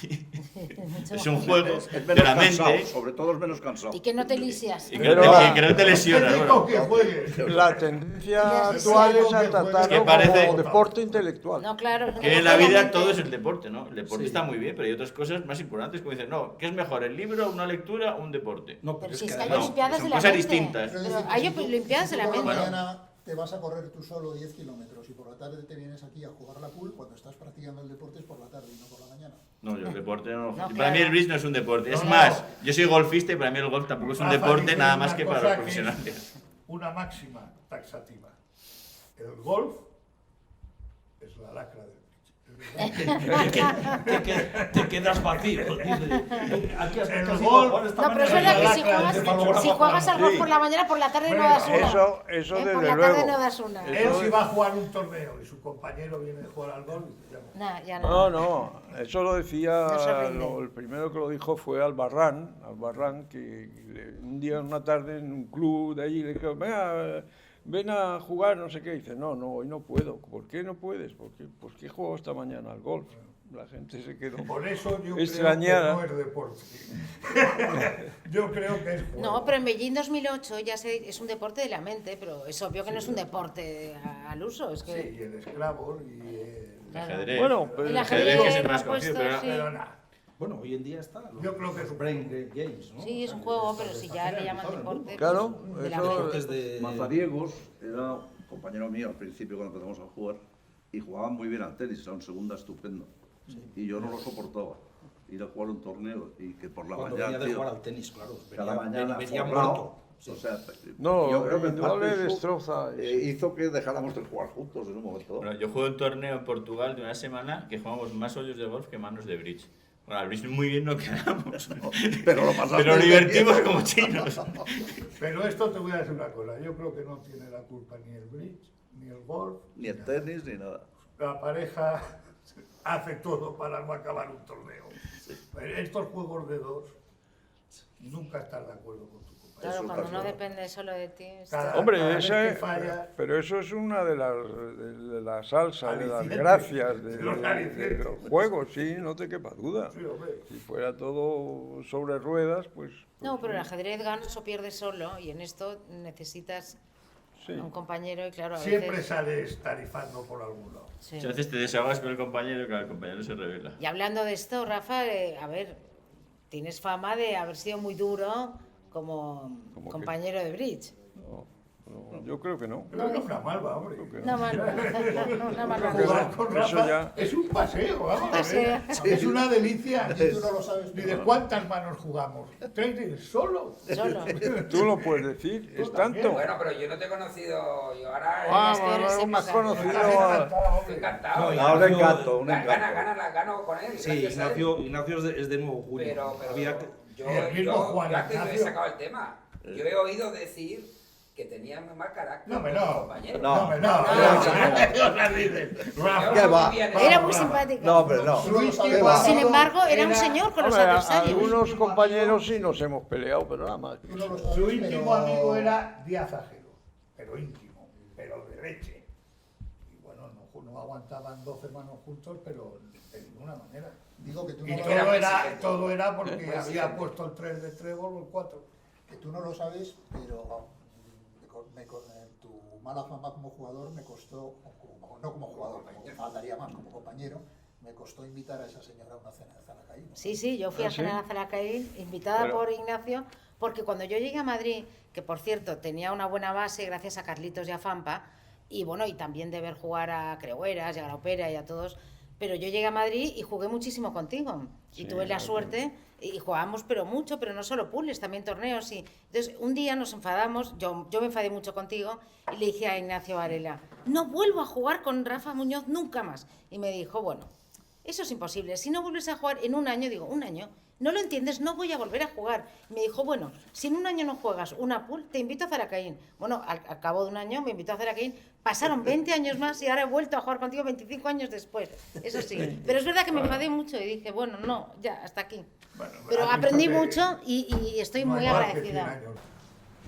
Mucho Es un mejor. juego Es de menos la cansado, mente sobre todo es menos cansado. Y que no te lisias. y que, Pero- que no te lesionas. Qué Bueno, rico que juegue. La tendencia Sí, actual es a que tratarlo parece- como deporte intelectual. No, claro. que en la vida todo es el deporte, ¿no? El deporte Sí. está muy bien, pero hay otras cosas más importantes, como dicen, no, ¿qué es mejor, el libro, una lectura o un deporte? No, Pero es si que es que hay no, olimpiadas son de la cosas mente. distintas. Pero Pero decir, hay si tú- olimpiadas si de tú la por mente. mañana te vas a correr tú solo 10 kilómetros y por la tarde te vienes aquí a jugar la pool, cuando estás practicando el deporte es por la tarde y no por la mañana. No, yo el deporte no. No, Para mí claro. el bridge no es un deporte. Es No, más, no. yo soy golfista y para mí el golf tampoco es un Rafa deporte dice nada una más que para cosa los que es profesionales. Una máxima taxativa. El golf es la lacra del bridge. Te quedas vacío. Dice, aquí has El casi gol. jugar esta No, pero es mañana verdad que y si juegas al golf Sí. por la mañana, por la tarde no Bueno, das una. Eso Por desde la luego. tarde no das una. Eso Él si es- va a jugar un torneo y su compañero viene a jugar al golf, ya no. Nah, ya no. No, eso lo decía, No se rinde. el primero que lo dijo fue Albarrán, que un día, una tarde, en un club de allí, le dijo, venga, ven a jugar, no sé qué. Y dice, no, hoy no puedo. ¿Por qué no puedes? Porque he jugado esta mañana al golf. La gente se quedó Por eso yo extrañada. creo que no es deporte. Yo creo que es juego. No, pero en Beijing 2008 ya es un deporte de la mente, pero es obvio que no es un deporte al uso. Es Sí, que, y el Scrabble y el... claro. Ajedrez. Bueno, pero El el ajedrez que es el ajedrez más lo ha conocido, puesto, pero sí. Pero nada. Bueno, hoy en día está. Yo creo que es un Brain Games, ¿no? Sí, es un juego, pero si ya le llaman deporte. Claro, pues, de la eso- mente. Deportes de... Mazariegos era un compañero mío al principio cuando empezamos a jugar y jugaba muy bien al tenis, era un segunda estupendo. Y yo no lo soportaba. Ir a jugar un torneo y que por la Cuando mañana, venía de tío, jugar al tenis, claro. cada mañana venía forrado. muerto. Sí. O sea, No, yo creo que en no parte le eso, destroza. hizo que dejáramos de jugar juntos en un momento. Bueno, yo jugué un torneo en Portugal de una semana que jugamos más hoyos de golf que manos de bridge. Bueno, al bridge muy bien no quedamos, Pero lo pasamos pero muy divertimos bien. como chinos. Pero esto te voy a decir una cosa. Yo creo que no tiene la culpa ni el bridge, ni el golf. Ni el tenis ni nada. La pareja hace todo para no acabar un torneo. Pero estos juegos de dos, nunca estás de acuerdo con tu compañero. Claro, Eso cuando está no claro. depende solo de ti. Cada- está- Hombre, cada vez esa que falla- pero eso es una de la salsa, de las Alicientes. gracias De los alicientes. de los juegos, sí, no te quepa duda. Sí, hombre. Si fuera todo sobre ruedas, pues... No, pero el ajedrez ganas o pierdes solo y en esto necesitas sí. a un compañero y claro, a Siempre veces... sales tarifando por algún lado. Sí. Si a veces te desahogas con el compañero, claro, el compañero se revela. Y hablando de esto, Rafa, a ver, tienes fama de haber sido muy duro como ¿Cómo compañero de bridge. No, yo creo que no. Pero no es una malva, hombre. Creo que No, mano, no, mano. Jugar con Eso Rafa ya- es un paseo, vamos. Paseo. Es una delicia. Y tú no lo sabes. ¿Y de cuántas manos jugamos? ¿3 solo? Solo. Tú lo puedes decir, Tú es también. tanto. Bueno, pero yo no te he conocido, yo ahora... las peores Bueno, más épocas. conocido... Encantado. No, Ahora encanto, un Gana, encanto. gano con él. Sí, gracias a él. Ignacio es de nuevo Julio. Pero Había que- yo, Y el mismo yo Juan antes no he Ignacio. sacado el tema. Yo he oído decir que tenía muy mal carácter. No, con no. los compañeros. No. No, Yo ¿Qué muy va? bien, Era muy Rafa. simpático. No, hombre, no. Su íntimo ¿Qué va? Sin amigo embargo, era un era- señor con los Hombre, adversarios. algunos compañeros sí nos hemos peleado, pero nada más. Tú no lo sabes, Su íntimo pero- amigo era Díaz Ajero, pero íntimo, pero de leche. Y bueno, no aguantaban 12 manos juntos, pero de ninguna manera. Digo que tú Y no lo era todo muy era, exigente. todo era porque Muy había exigente. puesto el 3 de trébol o el 4. que tú no lo sabes, pero tu mala fama como jugador me costó, no como jugador, como faltaría más, como compañero, me costó invitar a esa señora a una cena de Zalacaín. Sí, sí, yo fui a ¿sí? cenar a Zalacaín, invitada Pero- por Ignacio, porque cuando yo llegué a Madrid, que por cierto tenía una buena base gracias a Carlitos y a Fampa, y bueno, y también de ver jugar a Creueras y a Graupera y a todos, pero yo llegué a Madrid y jugué muchísimo contigo. Y Sí, tuve la claro. suerte, y jugábamos pero mucho, pero no solo puzzles, también torneos. Y entonces un día nos enfadamos, yo me enfadé mucho contigo, y le dije a Ignacio Varela, no vuelvo a jugar con Rafa Muñoz nunca más. Y me dijo, bueno, eso es imposible. Si no vuelves a jugar en un año, digo, ¿un año? ¿No lo entiendes? No voy a volver a jugar. Y me dijo, bueno, si en un año no juegas una pool, te invito a Zaracaín. Bueno, al cabo de un año me invitó a Zaracaín. Pasaron 20 años más y ahora he vuelto a jugar contigo 25 años después. Eso sí. Pero es verdad que me enfadé mucho y dije, bueno, no, ya, hasta aquí. Bueno, Pero has aprendí visto que mucho y estoy no muy hay más que 100 agradecida. años.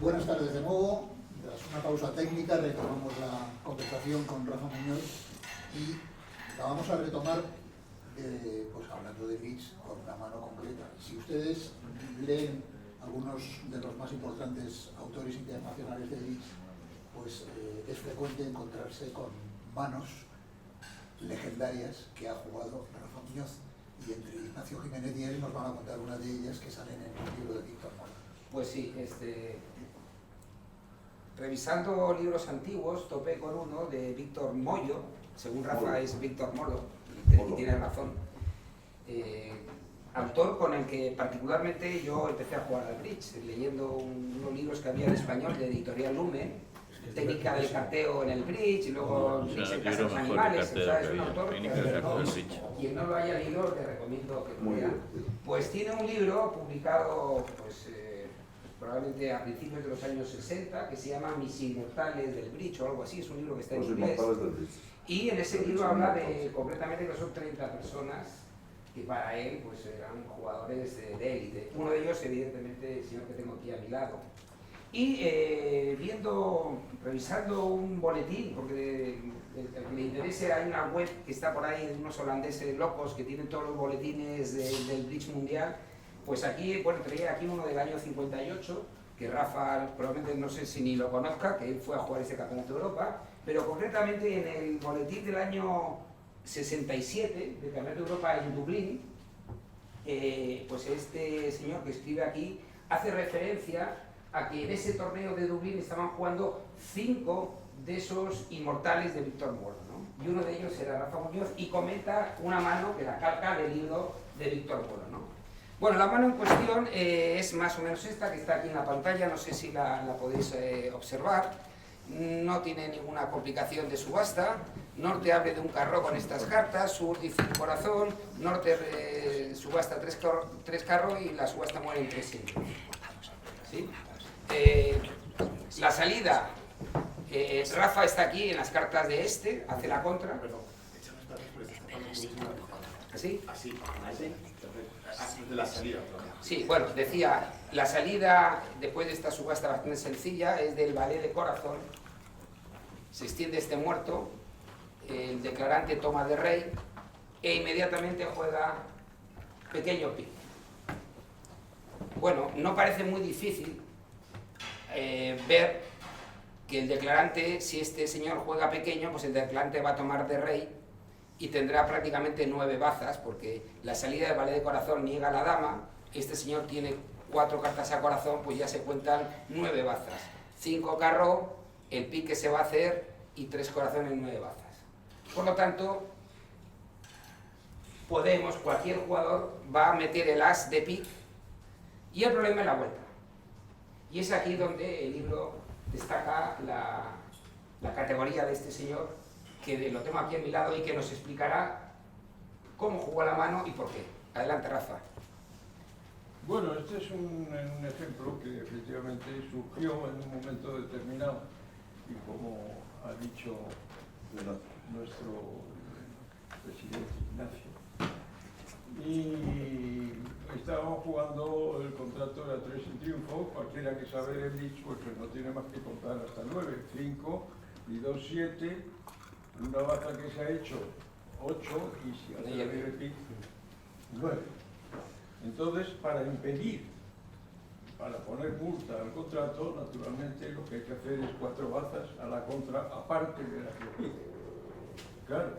Buenas tardes de nuevo. Tras una pausa técnica retomamos la conversación con Rafa Muñoz y la vamos a retomar pues hablando de bridge con una mano concreta. Si ustedes leen algunos de los más importantes autores internacionales de bridge, pues es frecuente encontrarse con manos legendarias que ha jugado Rafa Muñoz. Y entre Ignacio Jiménez y él nos van a contar una de ellas que salen en el libro de Víctor Mora. Pues sí, revisando libros antiguos topé con uno de Víctor Mollo, según Rafa es Víctor Moro, y tiene razón. Autor con el que particularmente yo empecé a jugar al bridge, leyendo unos libros que había en español de Editorial Lumen, técnica del carteo en el bridge, y luego O sea, bridge en el casa de los libro mejor de animales. carteo O sea, que es un había. autor Técnica que, del carteo del bridge. quien no lo haya leído, te recomiendo que lo Muy lea. bien. Pues tiene un libro publicado probablemente a principios de los años 60, que se llama Mis Inmortales del Bridge o algo así. Es un libro que está en Los inglés. inmortales del bridge. Y en ese Los libro habla inmortales. de, concretamente, que son 30 personas que para él pues eran jugadores de élite. Uno de ellos, evidentemente, el señor que tengo aquí a mi lado. Y revisando un boletín, porque el que le interese, hay una web que está por ahí de unos holandeses locos que tienen todos los boletines del Bridge Mundial. Pues aquí, bueno, traía aquí uno del año 58, que Rafa probablemente no sé si ni lo conozca, que él fue a jugar ese campeonato de Europa, pero concretamente en el boletín del año 67, del campeonato de Europa en Dublín, pues este señor que escribe aquí hace referencia a que en ese torneo de Dublín estaban jugando 5 de esos inmortales de Víctor Moro, ¿no? Y uno de ellos era Rafa Muñoz, y comenta una mano que la calca del libro de Víctor Moro, ¿no? Bueno, la mano en cuestión es más o menos esta, que está aquí en la pantalla, no sé si la podéis observar. No tiene ninguna complicación de subasta. Norte abre de un carro con estas cartas, sur dice un corazón, norte subasta 3 carros y la subasta muere en 3 siglos. ¿Sí? La salida, Rafa está aquí en las cartas de este, hace la contra. ¿Así? Así. De la salida. Sí, bueno, decía, la salida después de esta subasta bastante sencilla es del valet de corazón. Se extiende este muerto, el declarante toma de rey e inmediatamente juega pequeño pique. Bueno, no parece muy difícil ver que el declarante, si este señor juega pequeño, pues el declarante va a tomar de rey y tendrá prácticamente 9 bazas, porque la salida del valet de corazón niega a la dama, este señor tiene 4 cartas a corazón, pues ya se cuentan 9 bazas. 5 carro, el pique se va a hacer y 3 corazones, 9 bazas. Por lo tanto, cualquier jugador va a meter el as de pique y el problema es la vuelta. Y es aquí donde el libro destaca la categoría de este señor, que lo tengo aquí a mi lado y que nos explicará cómo jugó la mano y por qué. Adelante, Rafa. Bueno, este es un ejemplo que efectivamente surgió en un momento determinado y como ha dicho nuestro presidente Ignacio, y estábamos jugando, el contrato era 3 en triunfo, cualquiera que sabe el bridge pues no tiene más que contar hasta 9, 5 y 2, 7, una baza que se ha hecho 8 y si hace el pique 9. Entonces, para poner multa al contrato, naturalmente lo que hay que hacer es 4 bazas a la contra, aparte de la que pide. Claro,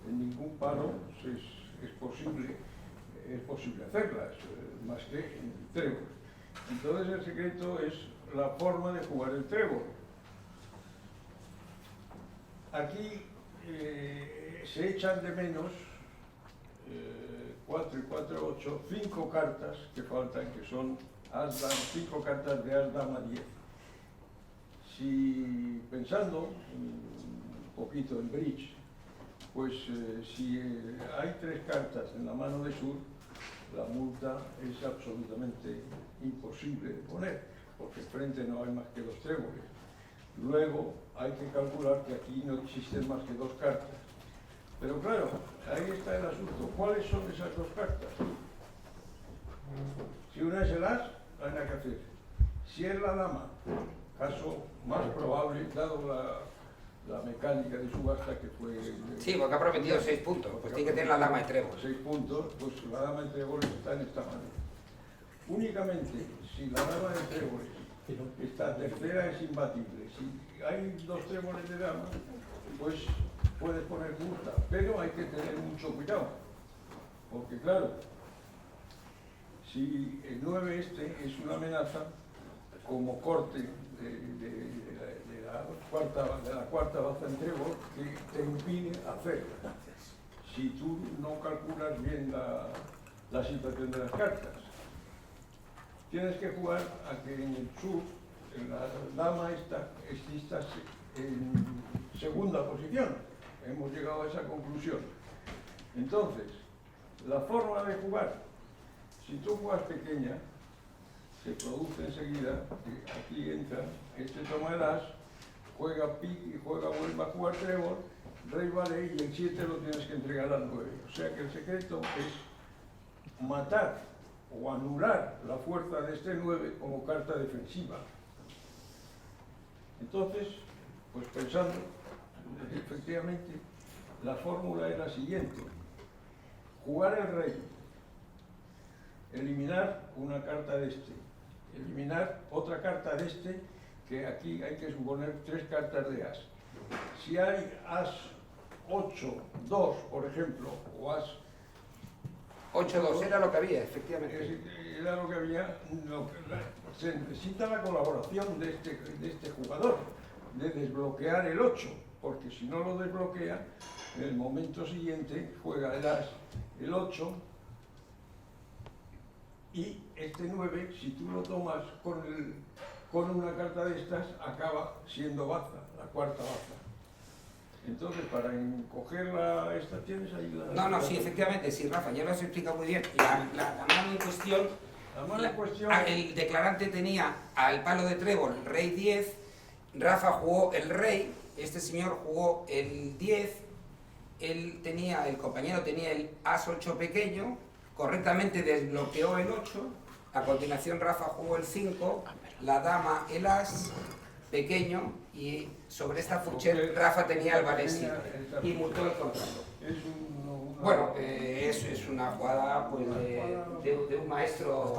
en ningún palo es posible hacerlas, más que en el trébol. Entonces el secreto es la forma de jugar el trébol. Aquí se echan de menos 4 y 4, 8, 5 cartas que faltan, que son as, 5 cartas de as, dama, 10. Si pensando un poquito en bridge, pues si hay 3 cartas en la mano de sur, la multa es absolutamente imposible de poner, porque enfrente no hay más que 2 tréboles. Luego hay que calcular que aquí no existen más que 2 cartas. Pero claro, ahí está el asunto. ¿Cuáles son esas 2 cartas? Si una es el as, no hay nada que hacer. Si es la dama, caso más probable, dado la mecánica de subasta que fue... Sí, porque ha prometido 6 puntos, pues tiene que tener la dama de trébol. 6 puntos, pues la dama de tréboles está en esta manera. Únicamente si la dama de tréboles, esta tercera es imbatible. Si hay 2 tréboles de dama, pues puedes poner multa, pero hay que tener mucho cuidado, porque claro, si el 9 este es una amenaza como corte de la cuarta baza en trébol que te impide hacerla, si tú no calculas bien la situación de las cartas. Tienes que jugar a que en el sur la dama está en segunda posición. Hemos llegado a esa conclusión. Entonces, la forma de jugar, si tú juegas pequeña, se produce enseguida, que aquí entra, este toma el as, juega pique, vuelve a jugar trébol, rey vale y el 7 lo tienes que entregar al 9. O sea que el secreto es matar o anular la fuerza de este 9 como carta defensiva. Entonces, pues pensando, efectivamente, la fórmula es la siguiente: jugar el rey, eliminar una carta de este, eliminar otra carta de este, que aquí hay que suponer 3 cartas de as. Si hay as 8, 2, por ejemplo, o as 8-2 era lo que había, efectivamente. Era lo que había. Se necesita la colaboración de este jugador, de desbloquear el 8, porque si no lo desbloquea, en el momento siguiente juega el as, el 8, y este 9, si tú lo tomas con una carta de estas, acaba siendo baza, la cuarta baza. Entonces, para encoger esta, ¿tienes ahí la...? No, sí, efectivamente, sí, Rafa, ya lo has explicado muy bien. La mano en cuestión, el declarante tenía al palo de trébol rey 10, Rafa jugó el rey, este señor jugó el 10, el compañero tenía el as 8 pequeño, correctamente desbloqueó el 8, a continuación Rafa jugó el 5, la dama el as pequeño, y sobre esta fuchet Rafa tenía el vale 7 y multó el contrato. Bueno, es una jugada pues, de un maestro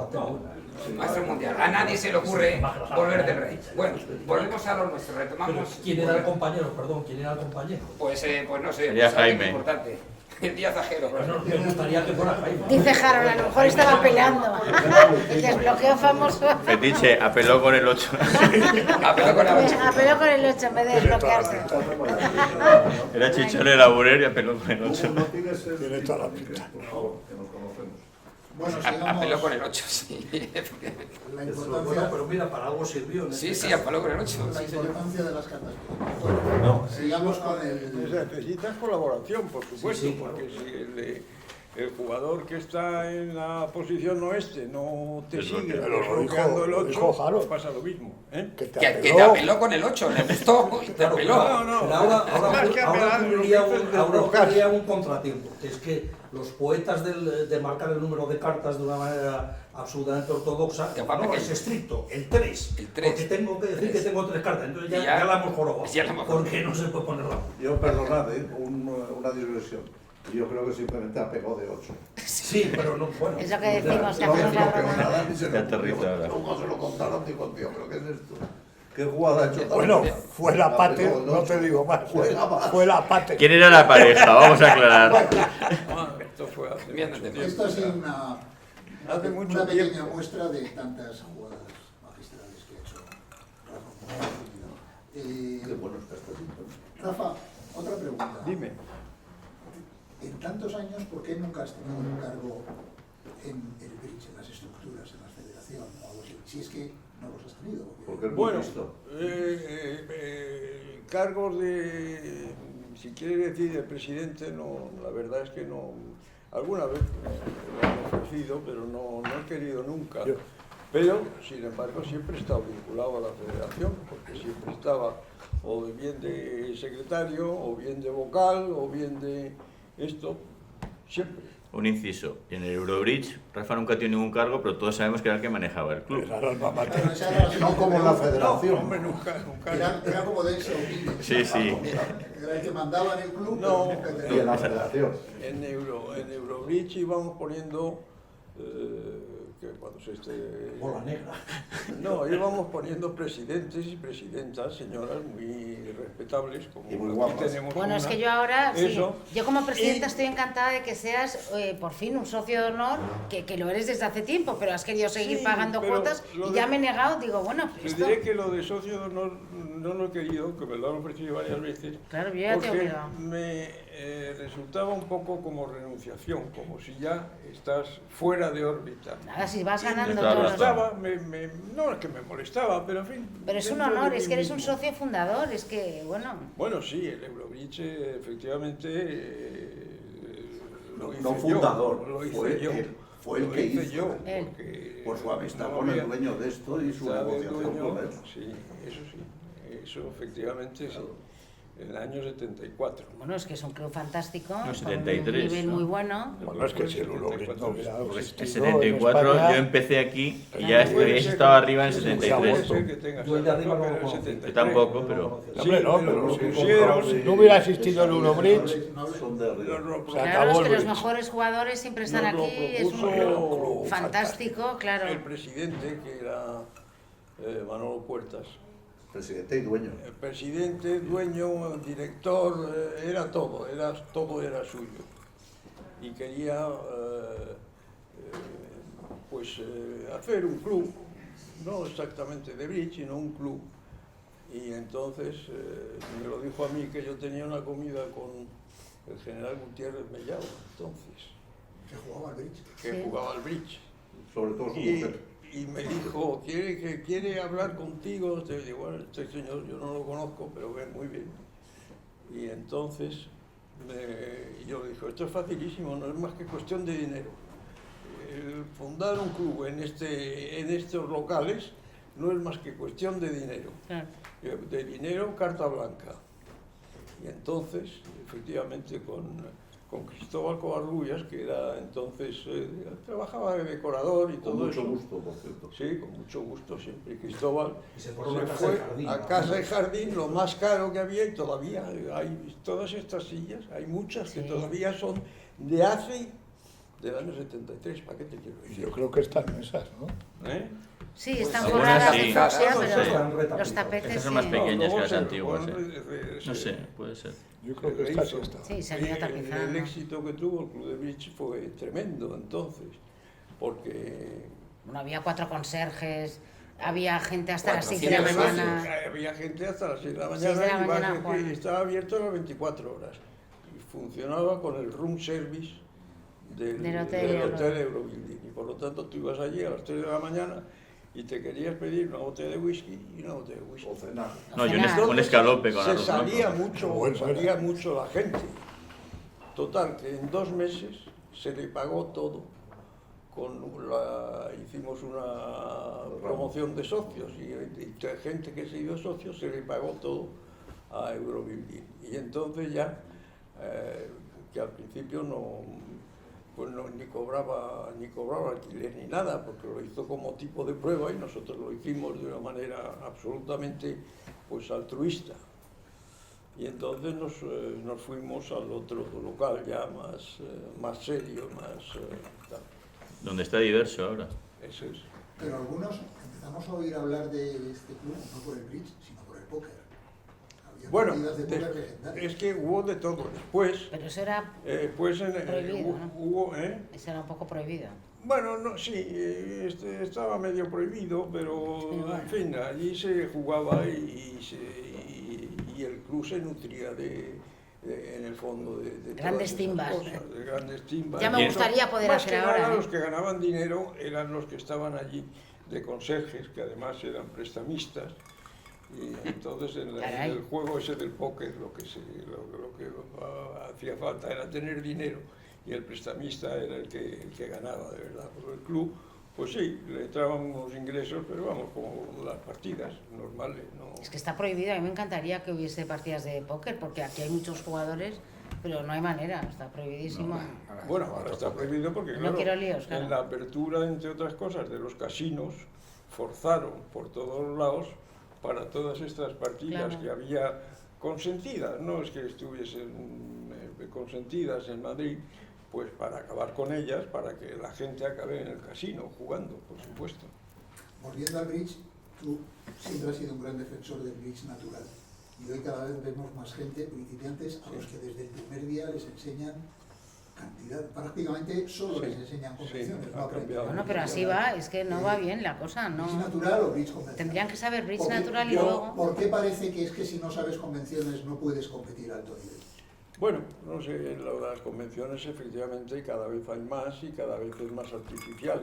mundial. A nadie se le ocurre volver del rey. Bueno, volvemos a lo nuestro, retomamos. ¿Quién era el compañero? Perdón, ¿quién era el compañero? Pues no sé, Sería Jaime. Importante. El Díaz Ajero. Bueno, me gustaría que fuera Jaime. Dice Harold, a lo mejor estaba peleando. El desbloqueo famoso. Fetiche, apeló con el 8. Apeló con el 8 en vez de desbloquearse. Era chichón el laburero y apeló con el 8. No tienes el Tiene toda la pinta. por favor, que nos conocemos. Bueno, Apeló sigamos. con el 8, sí, efectivamente. La Bueno, importancia, pero mira, para algo sirvió. En Sí, este sí, apeló con el 8. la Sí, señor. importancia de las cartas. Bueno, sigamos con el... Necesitas colaboración, por supuesto, Sí, claro. porque si el jugador que está en la posición oeste no te sigue Pero lo desbloqueando el dijo 8, Harold. pasa lo mismo. Que te Que te apeló. apeló con el 8, le gustó y te apeló. Pero ahora Más que apelar, lo que ocurriría hizo es ahora desbloquear. ocurriría un contratiempo, que es que los poetas de marcar el número de cartas de una manera absolutamente ortodoxa, Que va no, pequeño. es estricto, el 3. El 3. Porque tengo que decir que tengo 3 cartas, entonces ya, Ya- ya la hemos jorobado. ya la hemos jorobado. Porque no se puede poner la... Yo, perdonad, una digresión. Yo creo que simplemente apegó de 8. Sí, pero no, bueno. Es lo que decimos, que No hacemos la desbloqueó broma. nada, ni se Qué lo aterrizada. ocurrió. Nunca se lo contaron, digo, tío, ¿pero qué es esto? ¿Qué jugada ha hecho? Bueno, tan- fue la pate, apegó el no te 8. digo más. Fue la pate. Fue la pate. ¿Quién era la pareja? Vamos a aclarar. Esto fue hace Bien, mucho bien. tiempo. Esto ha sido Hace mucho una pequeña tiempo. muestra de tantas jugadas magistrales que ha hecho Rafa. Qué bueno está este tipo. Rafa, otra pregunta. Dime. En tantos años, ¿por qué nunca has tenido un cargo en el bridge, en las estructuras, en la federación o algo así? Si es que no los has tenido. Porque es muy Bueno, listo. cargos de, si quiere decir, el presidente, no, la verdad es que no. Alguna vez me han ofrecido, pero no he querido nunca. Pero, sin embargo, siempre he estado vinculado a la federación, porque siempre estaba o bien de secretario, o bien de vocal, o bien de esto, siempre. Un inciso. Y en el Eurobridge, Rafa nunca tiene ningún cargo, pero todos sabemos que era el que manejaba el club. Era el alma mater. Pero esa era la No como la siguiente federación. Hombre, nunca. Era como de exaudile. Sí, sí. Era el que mandaba en el club, No, pero nunca Y tenía. en la federación. En Eurobridge íbamos poniendo, que cuando se Bola negra. No, íbamos poniendo presidentes y presidentas, señoras muy respetables, como Y muy aquí guapas. tenemos Bueno, es una. que yo ahora, sí, Eso. yo como presidenta Y- estoy encantada de que seas por fin un socio de honor, que lo eres desde hace tiempo, pero has querido seguir Sí, pagando pero cuotas lo y de- ya me he negado, digo, bueno, Te esto... diré que lo de socio de honor no lo he querido, que me lo han ofrecido varias veces, Claro, yo ya te he porque obligado. me resultaba un poco como renunciación, como si ya estás fuera de órbita. Nada, si vas ganando Toda todos. razón. No es que me molestaba, pero en fin. Pero es un dentro de honor, mí es que eres un mismo. socio fundador, es que, bueno... Bueno, sí, el Eurobridge efectivamente lo hice No yo, fundador, lo hice fue yo. él, fue el Lo que hice hizo. yo, Él. porque Por su amistad no con el había- dueño de esto y su estaba el negociación dueño, con él. sí, eso efectivamente sí, en el año 74. Bueno, es que es un club fantástico, No, con 73, un nivel ¿no? muy bueno. Bueno, es que si el Eurobridge no hubiera Porque en existido 74 en España, yo empecé aquí y Claro. ya Puede habéis ser estado que- arriba en puede 73. ser que tengas Yo el de arriba no razón, lo pero en conocía. 73. Yo tampoco, pero... hombre, no, pero lo si pusieron, si no hubiera existido el Eurobridge, Son de arriba. se Claro, acabó es el que los bridge. mejores jugadores siempre están Nos lo aquí, es un propuso club fantástico, claro. el presidente, que era Manolo Puertas. Presidente y dueño. El presidente, dueño, director, era todo era suyo. Y quería hacer un club, no exactamente de bridge, sino un club. Y entonces me lo dijo a mí que yo tenía una comida con el general Gutiérrez Mellado, entonces, Que jugaba al bridge. que Sí. jugaba al bridge. Sobre todo su Y, mujer. y me dijo, quiere hablar contigo. Te digo, bueno, este señor yo no lo conozco, pero ve muy bien. Y entonces yo le dije, esto es facilísimo, no es más que cuestión de dinero. Fundar un club en estos locales no es más que cuestión de dinero. Claro. De dinero, carta blanca. Y entonces, efectivamente, con Cristóbal Covarrubias, que era entonces, trabajaba de decorador y todo Con mucho eso. gusto, por cierto. Sí, con mucho gusto siempre. Y Cristóbal Y se fueron a Casa fue de Jardín, a ¿no? Casa de Jardín, lo más caro que había, y todavía hay todas estas sillas, hay muchas que Sí. todavía son del año 73, ¿para qué te quiero decir? Yo creo que están esas, ¿no? ¿Eh? Sí, están algunas forradas sí. de fucsia, Claro, pero están los retapizadas. tapetes Estas son sí. más pequeñas que luego las se- antiguas. bueno, No sé, puede ser. Yo creo que esta sí está. Sí, se han ido tapizando. El éxito que tuvo el Club de Bridge fue tremendo entonces, porque Bueno, había 4 conserjes, había gente hasta las 6 de la 400 mañana. socios, había gente hasta las 6 de la 6 de la mañana, y mañana, que Juan. estaba abierto las 24 horas y funcionaba con el room service Del hotel Eurobuilding, y por lo tanto tú ibas allí a las 3 de la mañana y te querías pedir una botella de whisky y una botella de whisky. O cenar. No, y Cenar. un escalope con se arroz salía blanco. mucho, Bueno, salía mucho la gente. Total, que en 2 meses se le pagó todo. Hicimos una promoción de socios y gente que se hizo socios se le pagó todo a Eurobuilding. Y entonces ya, que al principio ni cobraba alquiler ni nada, porque lo hizo como tipo de prueba y nosotros lo hicimos de una manera absolutamente pues altruista. Y entonces nos fuimos al otro local ya más serio, tal. Donde está diverso ahora. Eso es. Pero algunos empezamos a oír hablar de este club no por el bridge, sino por el póker. Había Bueno, partidas de póker legendarias. es que hubo de todo. Después, Pero eso era, pues Prohibido, ¿no? hubo, eso era un poco prohibido. bueno, no, sí, estaba medio prohibido, pero Sí, bueno. en fin, allí se jugaba y el club se nutría en el fondo de todas Grandes esas timbas. cosas, de grandes timbas. Ya me Y gustaría poder más hacer que ahora, nada, ¿eh? los que ganaban dinero eran los que estaban allí de conserjes, que además eran prestamistas. Y entonces en Caray. el juego ese del póker lo que hacía falta era tener dinero y el prestamista era el que ganaba de verdad. Porque el club, pues sí, le entraban unos ingresos, pero vamos, como las partidas normales. No. Es que está prohibido, a mí me encantaría que hubiese partidas de póker, porque aquí hay muchos jugadores, pero no hay manera, está prohibidísimo. Bueno, ahora está prohibido porque No claro, quiero líos, claro. en la apertura, entre otras cosas, de los casinos, forzaron por todos lados para todas estas partidas Claro. que había consentidas, no es que estuviesen consentidas en Madrid, pues para acabar con ellas, para que la gente acabe en el casino jugando, por supuesto. Volviendo al bridge, tú siempre has sido un gran defensor del bridge natural. Y hoy cada vez vemos más gente, principiantes, a los que desde el primer día les enseñan cantidad. Prácticamente solo les enseñan convenciones. Sí, no ha aprenden. cambiado. Bueno, pero así va, es que no va bien la cosa, no. ¿Bridge natural o bridge convencional? Tendrían que saber bridge Porque natural y yo- luego... ¿Por qué parece que es que si no sabes convenciones no puedes competir a alto nivel? Bueno, no sé, las convenciones efectivamente cada vez hay más y cada vez es más artificial.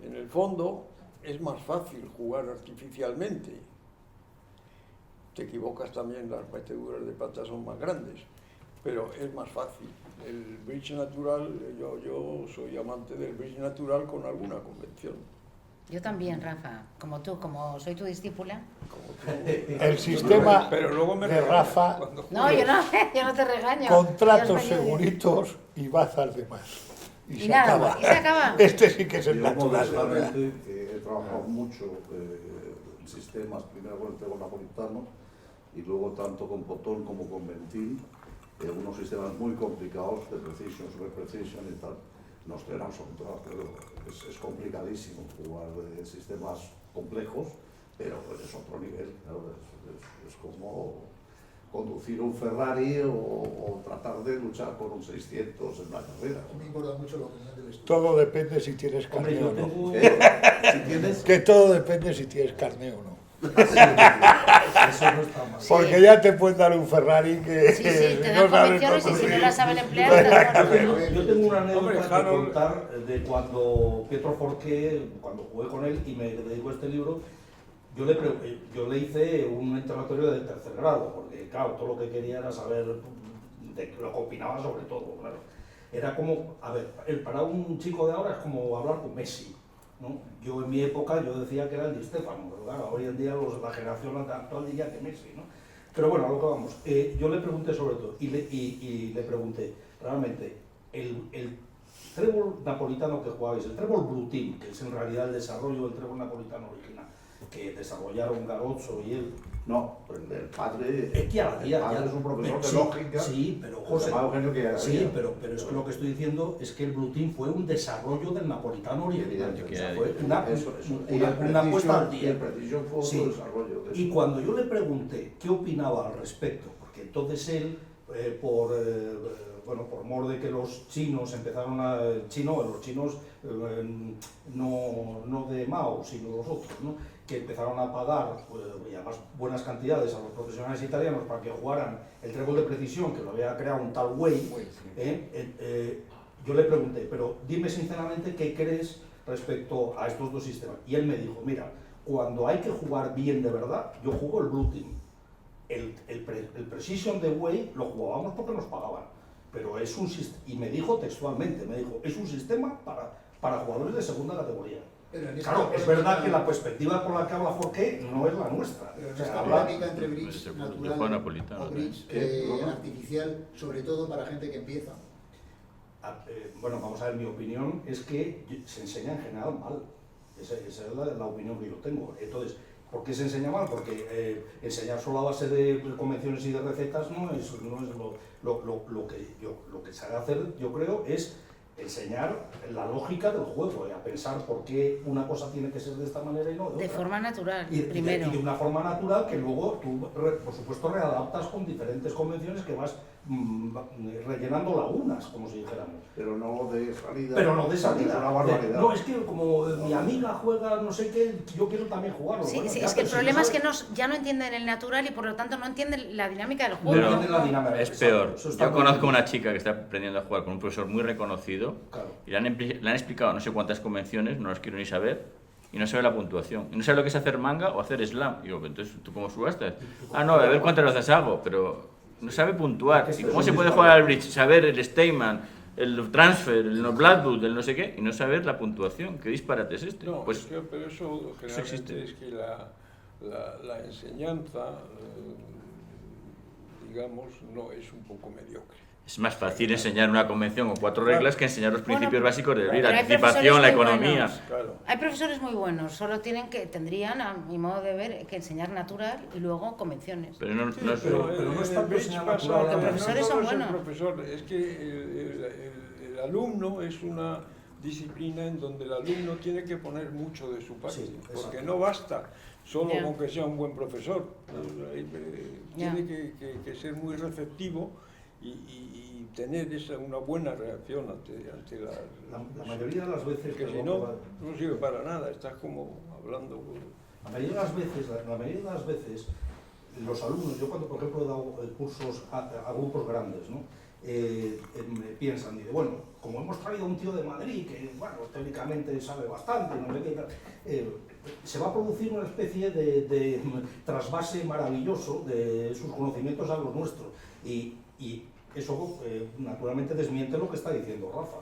En el fondo es más fácil jugar artificialmente. Te equivocas también, las meteduras de pata son más grandes, pero es más fácil. El bridge natural, yo soy amante del bridge natural con alguna convención. Yo también, Rafa, como tú, como soy tu discípula. El sistema pero luego me de regañas Rafa, cuando No, yo no te regaño. contratos Dios mío. seguritos y bazas de más. Y nada, y se acaba. Este sí que es el Yo natural. ¿verdad? modestamente, que he trabajado mucho en sistemas, primero con el trigo napolitano y luego tanto con Potón como con Ventil, unos sistemas muy complicados de precision, super precision y tal. Nos tenemos control, pero es complicadísimo jugar de sistemas complejos, pero es otro nivel, claro, es como conducir un Ferrari o tratar de luchar por un 600 en la carrera. Me importa mucho la opinión del estudio. Todo depende si tienes Hombre, carne yo o no. tengo... Si tienes... Que todo depende si tienes carne o no. Eso no está mal. Porque ya te pueden dar un Ferrari que Sí, sí, te no dan sabes convenciones y si conducir. no las saben emplear, te dan bueno. Yo tengo una anécdota Hombre, que Harold- contar de cuando Pietro Forqué, cuando jugué con él y me dedicó a este libro, yo le hice un interrogatorio de tercer grado, porque claro, todo lo que quería era saber de lo que opinaba sobre todo, claro. Era como, a ver, para un chico de ahora es como hablar con Messi, ¿no? Yo en mi época yo decía que era el Di Stéfano, pero claro, hoy en día la generación actual diría que Messi, ¿no? Pero bueno, a lo que vamos, yo le pregunté sobre todo, y le pregunté, realmente, el trébol napolitano que jugabais, el trébol Blue Team, que es en realidad el desarrollo del trébol napolitano original, que desarrollaron Garozzo y él. No, el padre, Es que ya, el padre es un profesor de sí, lógica. Sí, pero se José, llamaba Eugenio que sí, había. pero es que lo que estoy diciendo es que el Blue Team fue un desarrollo del napolitano original. Evidente, O sea, que fue una y el puesta al Precision- y día. el Precision fue otro Sí. desarrollo de Y eso. cuando yo le pregunté qué opinaba al respecto, porque entonces él, por mor de que los chinos empezaron los chinos no de Mao, sino los otros, ¿no? Que empezaron a pagar y además buenas cantidades a los profesionales italianos para que jugaran el trébol de precisión, que lo había creado un tal Wei, yo le pregunté, pero dime sinceramente qué crees respecto a estos dos sistemas. Y él me dijo, mira, cuando hay que jugar bien de verdad, yo juego el Blue Team. El Precision de Wei lo jugábamos porque nos pagaban, pero es un sistema, y me dijo textualmente, es un sistema para jugadores de segunda categoría. Pero en esta Claro, es polémica- verdad que la perspectiva por la que habla Forqué no es la nuestra. Pero en O sea, esta habla- polémica entre bridge Yo natural juego napolitano, o bridge artificial, sobre todo para gente que empieza. Bueno, vamos a ver, mi opinión es que se enseña en general mal. Esa es la opinión que yo tengo. Entonces, ¿por qué se enseña mal? Porque enseñar solo a base de convenciones y de recetas no es lo que se ha de hacer, yo creo, es enseñar la lógica del juego, a pensar por qué una cosa tiene que ser de esta manera y no de otra. De forma natural, Y primero. de una forma natural que luego tú, por supuesto, readaptas con diferentes convenciones que vas rellenando lagunas, como si dijéramos. Pero no de salida. Pero no de Es salida. una barbaridad. No, es que como mi amiga juega no sé qué, yo quiero también jugarlo. Sí, Bueno, sí, ya, es que el pero si problema no es que sabes- ya no entienden el natural y por lo tanto no entienden la dinámica del juego. No Pero entienden la dinámica. es Exacto, peor. eso está Yo muy conozco bien. una chica que está aprendiendo a jugar con un profesor muy reconocido Claro. y le han explicado no sé cuántas convenciones, no las quiero ni saber, y no sabe la puntuación. Y no sabe lo que es hacer manga o hacer slam. Y digo, entonces, ¿tú cómo jugaste? Ah, no, a ver cuántas veces hago, pero no sabe puntuar. ¿Y cómo se puede jugar al bridge? Saber el Steinman, el transfer, el no Blackwood, el no sé qué, y no saber la puntuación. ¿Qué disparate es este? No, Pues es que- pero eso generalmente existe. es que la enseñanza, digamos, no es un poco mediocre. es más fácil enseñar una convención con 4 Claro. reglas que enseñar los principios Bueno, básicos del bridge, pero la hay anticipación, la profesores muy economía. buenos. Claro. Hay profesores muy buenos, solo tendrían, a mi modo de ver, que enseñar natural y luego convenciones. Pero no, Sí, no es... pero no en es el tanto bridge enseñar pasa- natural, porque no profesores solo son es el buenos. profesor, es que el alumno es una disciplina en donde el alumno tiene que poner mucho de su parte, Sí, porque exacto. no basta solo Ya. con que sea un buen profesor, Ya. tiene que ser muy receptivo y tener una buena reacción ante La mayoría de las veces... porque si perdón, no, Juan, no sirve para nada, estás como hablando... La mayoría de las veces, los alumnos, yo cuando por ejemplo he dado cursos a grupos grandes, ¿no? piensan, dice, bueno, como hemos traído a un tío de Madrid que, bueno, teóricamente sabe bastante, no sé qué, se va a producir una especie de trasvase maravilloso de sus conocimientos a los nuestros. Y eso naturalmente desmiente lo que está diciendo Rafa.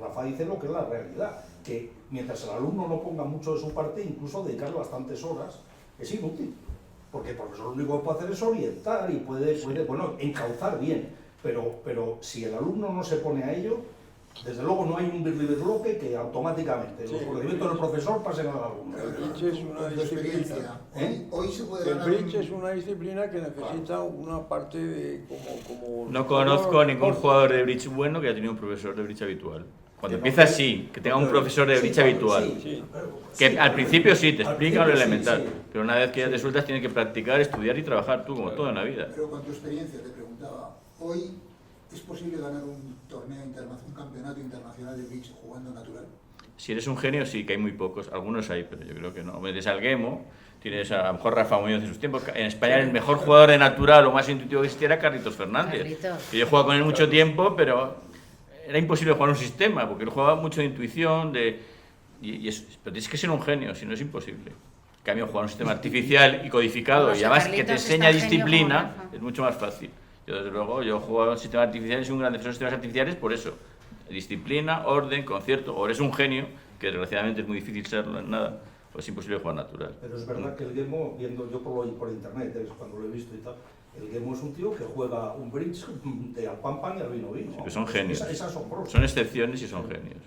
Rafa dice lo que es la realidad, que mientras el alumno no ponga mucho de su parte, incluso dedicar bastantes horas, es inútil. Porque el profesor lo único que puede hacer es orientar y puede bueno, encauzar bien. Pero si el alumno no se pone a ello, desde luego no hay un birlibirloque que automáticamente los conocimientos del profesor pasen al alumno. El bridge es una disciplina. Hoy se puede El ganar bridge es una disciplina que necesita una parte de como No conozco ningún jugador de bridge bueno que haya tenido un profesor de bridge habitual. Cuando empieza así, que tenga un profesor de bridge habitual. Sí. Que al principio sí, te explica lo principio sí, elemental, sí. pero una vez que ya te sueltas tienes que practicar, estudiar y trabajar tú, como todo en la vida. Pero con tu experiencia te preguntaba, ¿hoy es posible ganar un torneo internacional, un campeonato internacional de bridge jugando natural? Si eres un genio, sí, que hay muy pocos, algunos hay, pero yo creo que no. Ves al Guemo, tienes a lo mejor Rafa Muñoz en sus tiempos. En España el mejor jugador de natural o más intuitivo que existía era Carlitos Fernández. Carlitos. Que yo he jugado con él mucho tiempo, pero era imposible jugar un sistema, porque él jugaba mucho de intuición, pero tienes que ser un genio, si no es imposible. En cambio, jugar un sistema artificial y codificado, Bueno, y además que Carlitos te es enseña tan genio disciplina, como Rafa. es mucho más fácil. Yo, desde luego, yo he jugado en sistemas artificiales y un gran defensor de sistemas artificiales por eso. Disciplina, orden, concierto, o eres un genio, que desgraciadamente es muy difícil serlo en nada, pues es imposible jugar natural. Pero es verdad que el Guemo, viendo yo por internet, cuando lo he visto y tal, el Guemo es un tío que juega un bridge de al pan pan y al vino vino. Sí, que son genios. Es asombroso. Son excepciones y son genios.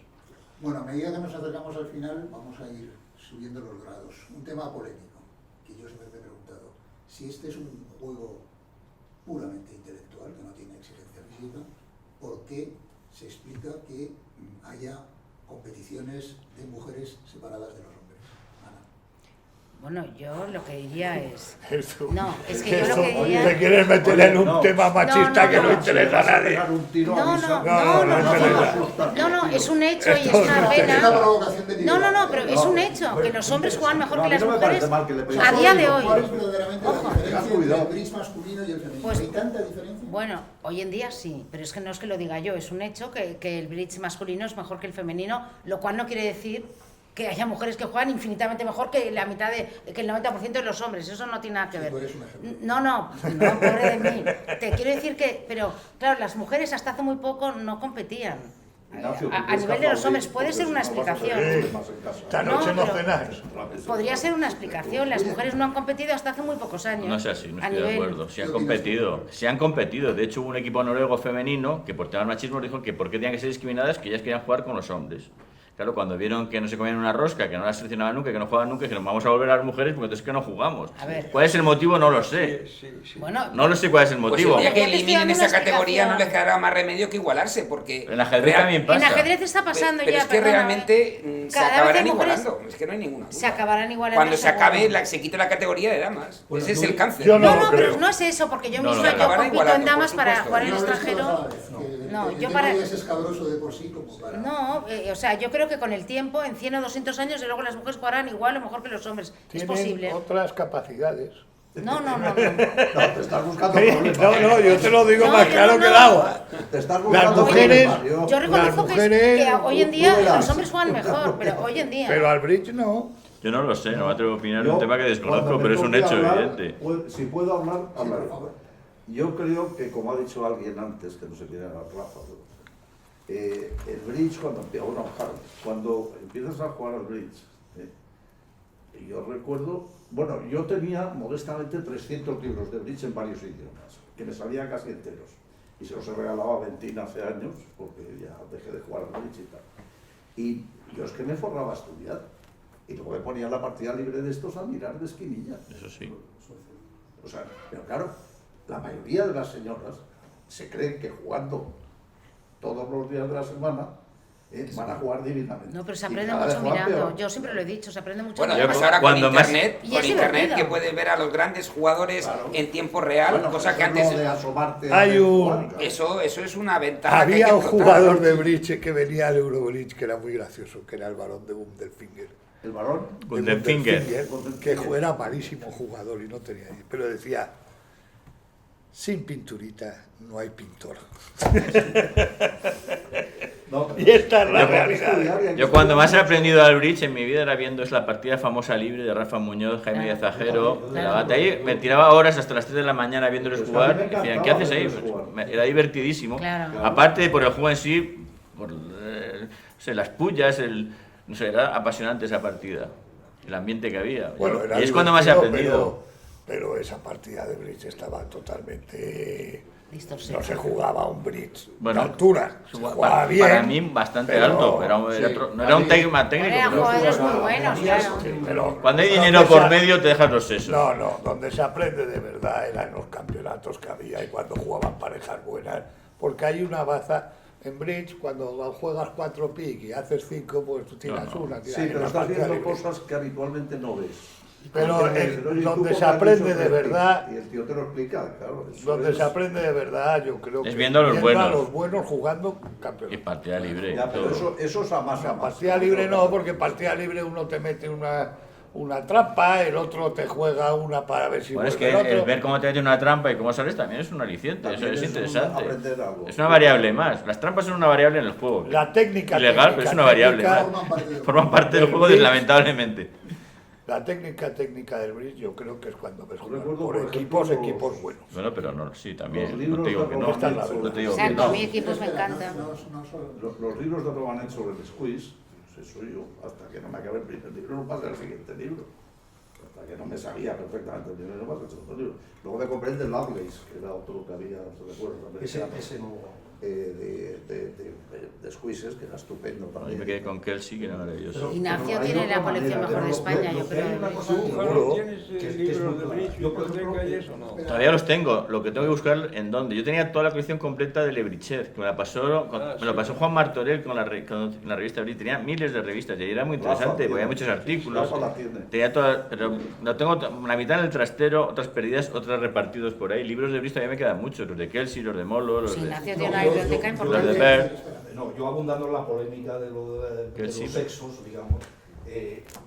Bueno, a medida que nos acercamos al final, vamos a ir subiendo los grados. Un tema polémico, que yo siempre me he preguntado, si este es un juego puramente intelectual, que no tiene exigencia física, ¿por qué se explica que haya competiciones de mujeres separadas de los hombres? Ana. Bueno, yo lo que diría es... Eso. No, es que yo lo que Oye, diría... te quieres meter en un tema machista no, que no no. interesa a nadie. No, es un hecho y es una Es una pena. provocación de No, nivel. pero es un hecho que los hombres juegan mejor No, que a mí las no me parece mujeres mal que le pegues. a día de hoy. ¿Cuál es verdaderamente la Ojo. diferencia entre Cuidado. el bridge masculino y el femenino? Pues- ¿Hay tanta diferencia? Bueno, hoy en día sí, pero es que no es que lo diga yo, es un hecho que el bridge masculino es mejor que el femenino, lo cual no quiere decir que haya mujeres que juegan infinitamente mejor que la mitad que el 90% de los hombres, eso no tiene nada que Sí, ver. tú eres un ejemplo. No, pobre de mí. Te quiero decir que, pero claro, las mujeres hasta hace muy poco no competían. Ignacio, A nivel de los hombres puede ser una explicación. Esta No, noche no pero- cenáis. Podría ser una explicación. Las mujeres no han competido hasta hace muy pocos años. No es así, no A estoy de nivel- acuerdo. Se han competido. De hecho, hubo un equipo noruego femenino que por tema de machismo dijo que por qué tenían que ser discriminadas, que ellas querían jugar con los hombres. Claro, cuando vieron que no se comían una rosca, que no la seleccionaban nunca, que no jugaban nunca, dijeron, vamos a volver a las mujeres porque entonces que no jugamos. A ver. ¿Cuál es el motivo? No lo sé. Sí. Bueno, No lo sé cuál es el Pues motivo. el día que Yo te estoy eliminen dando esa una categoría no explicación. les quedará más remedio que igualarse, porque... En ajedrez también pasa. en ajedrez está pasando pero ya. es que perdona, realmente se Cada vez acabarán hay mujeres- igualando, es que no hay ninguna duda. Se acabarán igualando. Cuando se seguro. acabe, se quite la categoría de damas. Bueno, Ese es yo- el cáncer. yo No, lo no, pero creo. no es eso, porque yo No, misma no, yo acabarán compito en igualando, damas por para supuesto. jugar en No, esto lo extranjero. sabes, que No, el yo tema para- ya es escabroso de por sí como para... No, o sea, yo creo que con el tiempo, en 100 o 200 años, y luego las mujeres jugarán igual o mejor que los hombres. Es Tienen posible. otras capacidades. No. No, te estás buscando problemas. No, yo te lo digo No, más yo claro no. que el agua. Te estás Las buscando mujeres- problemas. Yo reconozco Las que, mujeres- que hoy en día tú verás. los hombres juegan mejor, pero hoy en día. Pero al bridge no. Yo no lo sé, no me atrevo a opinar de Yo, un tema que cuando desconozco, me pero es un toque hecho hablar, evidente. Si puedo hablar, Sí, hablaré. por favor. Yo creo que, como ha dicho alguien antes, que no sé quién era Rafa, el bridge, cuando empiezas a jugar al bridge, yo recuerdo, bueno, yo tenía modestamente 300 libros de bridge en varios idiomas, que me salían casi enteros, y se los he regalado a Ventina hace años, porque ya dejé de jugar al bridge y tal. Y yo es que me forraba a estudiar, y luego me ponía la partida libre de estos a mirar de esquinilla. Eso sí. O sea, pero claro, la mayoría de las señoras se creen que jugando todos los días de la semana van a jugar divinamente. No, pero se Y aprende cada vez mucho juegan mirando. peor. Yo siempre lo he dicho, se aprende mucho Bueno, mirando. pues ahora con Cuando más- internet, Y es divertido. que puedes ver a los grandes jugadores Claro. en tiempo real, Bueno, cosa que eso es antes... lo de asomarte Hay ver un- jugar, claro. Eso es una ventaja. que hay Había que un explotar. jugador de bridge que venía al Eurobridge que era muy gracioso, que era el varón de Bundelfinger. El varón, Gundelfinger. Que era malísimo jugador y no tenía... Pero decía, sin pinturita no hay pintor. No, Y esta es la realidad. Yo cuando más he aprendido al bridge en mi vida era viendo la partida famosa libre de Rafa Muñoz, Jaime de Zajero. La batalla, me tiraba horas hasta las 3 de la mañana viéndoles jugar. Y decían, ¿qué haces ahí? Pues, era divertidísimo. Claro. Aparte de por el juego en sí, por las pullas, no sé, era apasionante esa partida. El ambiente que había. Bueno, era y es cuando más he divertido, aprendido. Pero esa partida de bridge estaba totalmente... Distorsión. No se jugaba un bridge Bueno, de altura. Se jugaba bien. Para mí bastante pero- alto. No era un tema técnico. Eran pero- jugadores muy buenos, claro. Sí, pero Cuando hay donde dinero por se- medio te dejas los sesos. No, donde se aprende de verdad era en los campeonatos que había y cuando jugaban parejas buenas. Porque hay una baza en bridge, cuando juegas 4 pick y haces 5, pues tú tiras una. Tiras Sí, pero una estás partida viendo libre. cosas que habitualmente no ves. Pero ¿Entiendes? en Oye, ¿tú donde cómo se has aprende dicho de que verdad, y el tío te lo explica, claro. eso donde es- se aprende de verdad, yo creo Es que viendo a los buenos. a los buenos jugando Y campeonatos. partida libre. Ya, pero todo. eso es a más. O sea, partida libre no, porque partida libre uno te mete una trampa, el otro te juega una para ver si Bueno, es vuelve que el otro. el ver cómo te mete una trampa y cómo sales también es un aliciente, También eso es es interesante. aprender algo. Es una variable más. Las trampas son una variable en el juego. La técnica Ilegal, pero es una variable técnica- más. Forman parte del juego, lamentablemente. La técnica del bridge yo creo que es cuando ves jugar Recuerdo, por por ejemplo, equipos buenos. Bueno, pero no, sí, Los también. No libros te digo de que no. Romanet Esta es la sobre- No te digo que Exacto, a no. mí equipos me encanta. Los libros de Romanet sobre el squeeze, pues eso yo, hasta que no me acabe el primer libro, no pasé al siguiente libro. Hasta que no me sabía perfectamente el primero, no pasé al segundo libro. Luego me compré el de Lovelace, que era otro que había, ¿se recuerda? Ese no... De squeezes, que era estupendo A mí también. me quedé con Kelsey, que era maravilloso. Ignacio hay tiene otra la colección manera, mejor de pero España, yo lo que hay creo. una de cosa bridge. que- Seguro. ¿Tienes que es libros muy de clara. bridge, Yo, por ejemplo, biblioteca y eso no? Todavía los tengo, lo que tengo que buscar en dónde. Yo tenía toda la colección completa de Lebrichev, que me lo pasó Juan Martorell con la revista Bridge. Tenía miles de revistas y ahí era muy Rafa interesante, porque tiene. había muchos artículos. Rafa la tiene. Tenía toda, pero no tengo la mitad en el trastero, otras perdidas, otras repartidos por ahí. Libros de Bridge todavía me quedan muchos, los de Kelsey, los de Molo, los Sí, de... Ignacio tiene una biblioteca Los de importante. Berg. No, yo abundando en la polémica de Que los sí. sexos, digamos,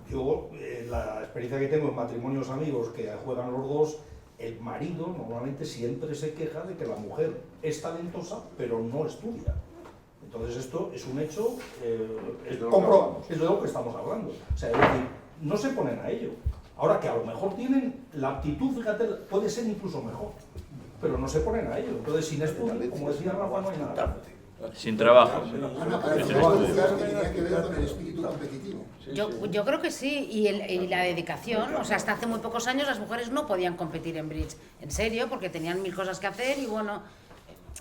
yo la experiencia que tengo en matrimonios amigos que juegan los dos, el marido normalmente siempre se queja de que la mujer es talentosa pero no estudia. Entonces esto es un hecho, es de lo que estamos hablando. O sea, es decir, no se ponen a ello. Ahora que a lo mejor tienen la aptitud, fíjate, puede ser incluso mejor, pero no se ponen a ello. Entonces sin estudio, como decía Rafa, no hay nada. Sin trabajo. Ana, parece una evolución que tenía que ver con el espíritu competitivo. Yo creo que sí, y la dedicación, o sea, hasta hace muy pocos años las mujeres no podían competir en bridge, en serio, porque tenían 1000 cosas que hacer y bueno,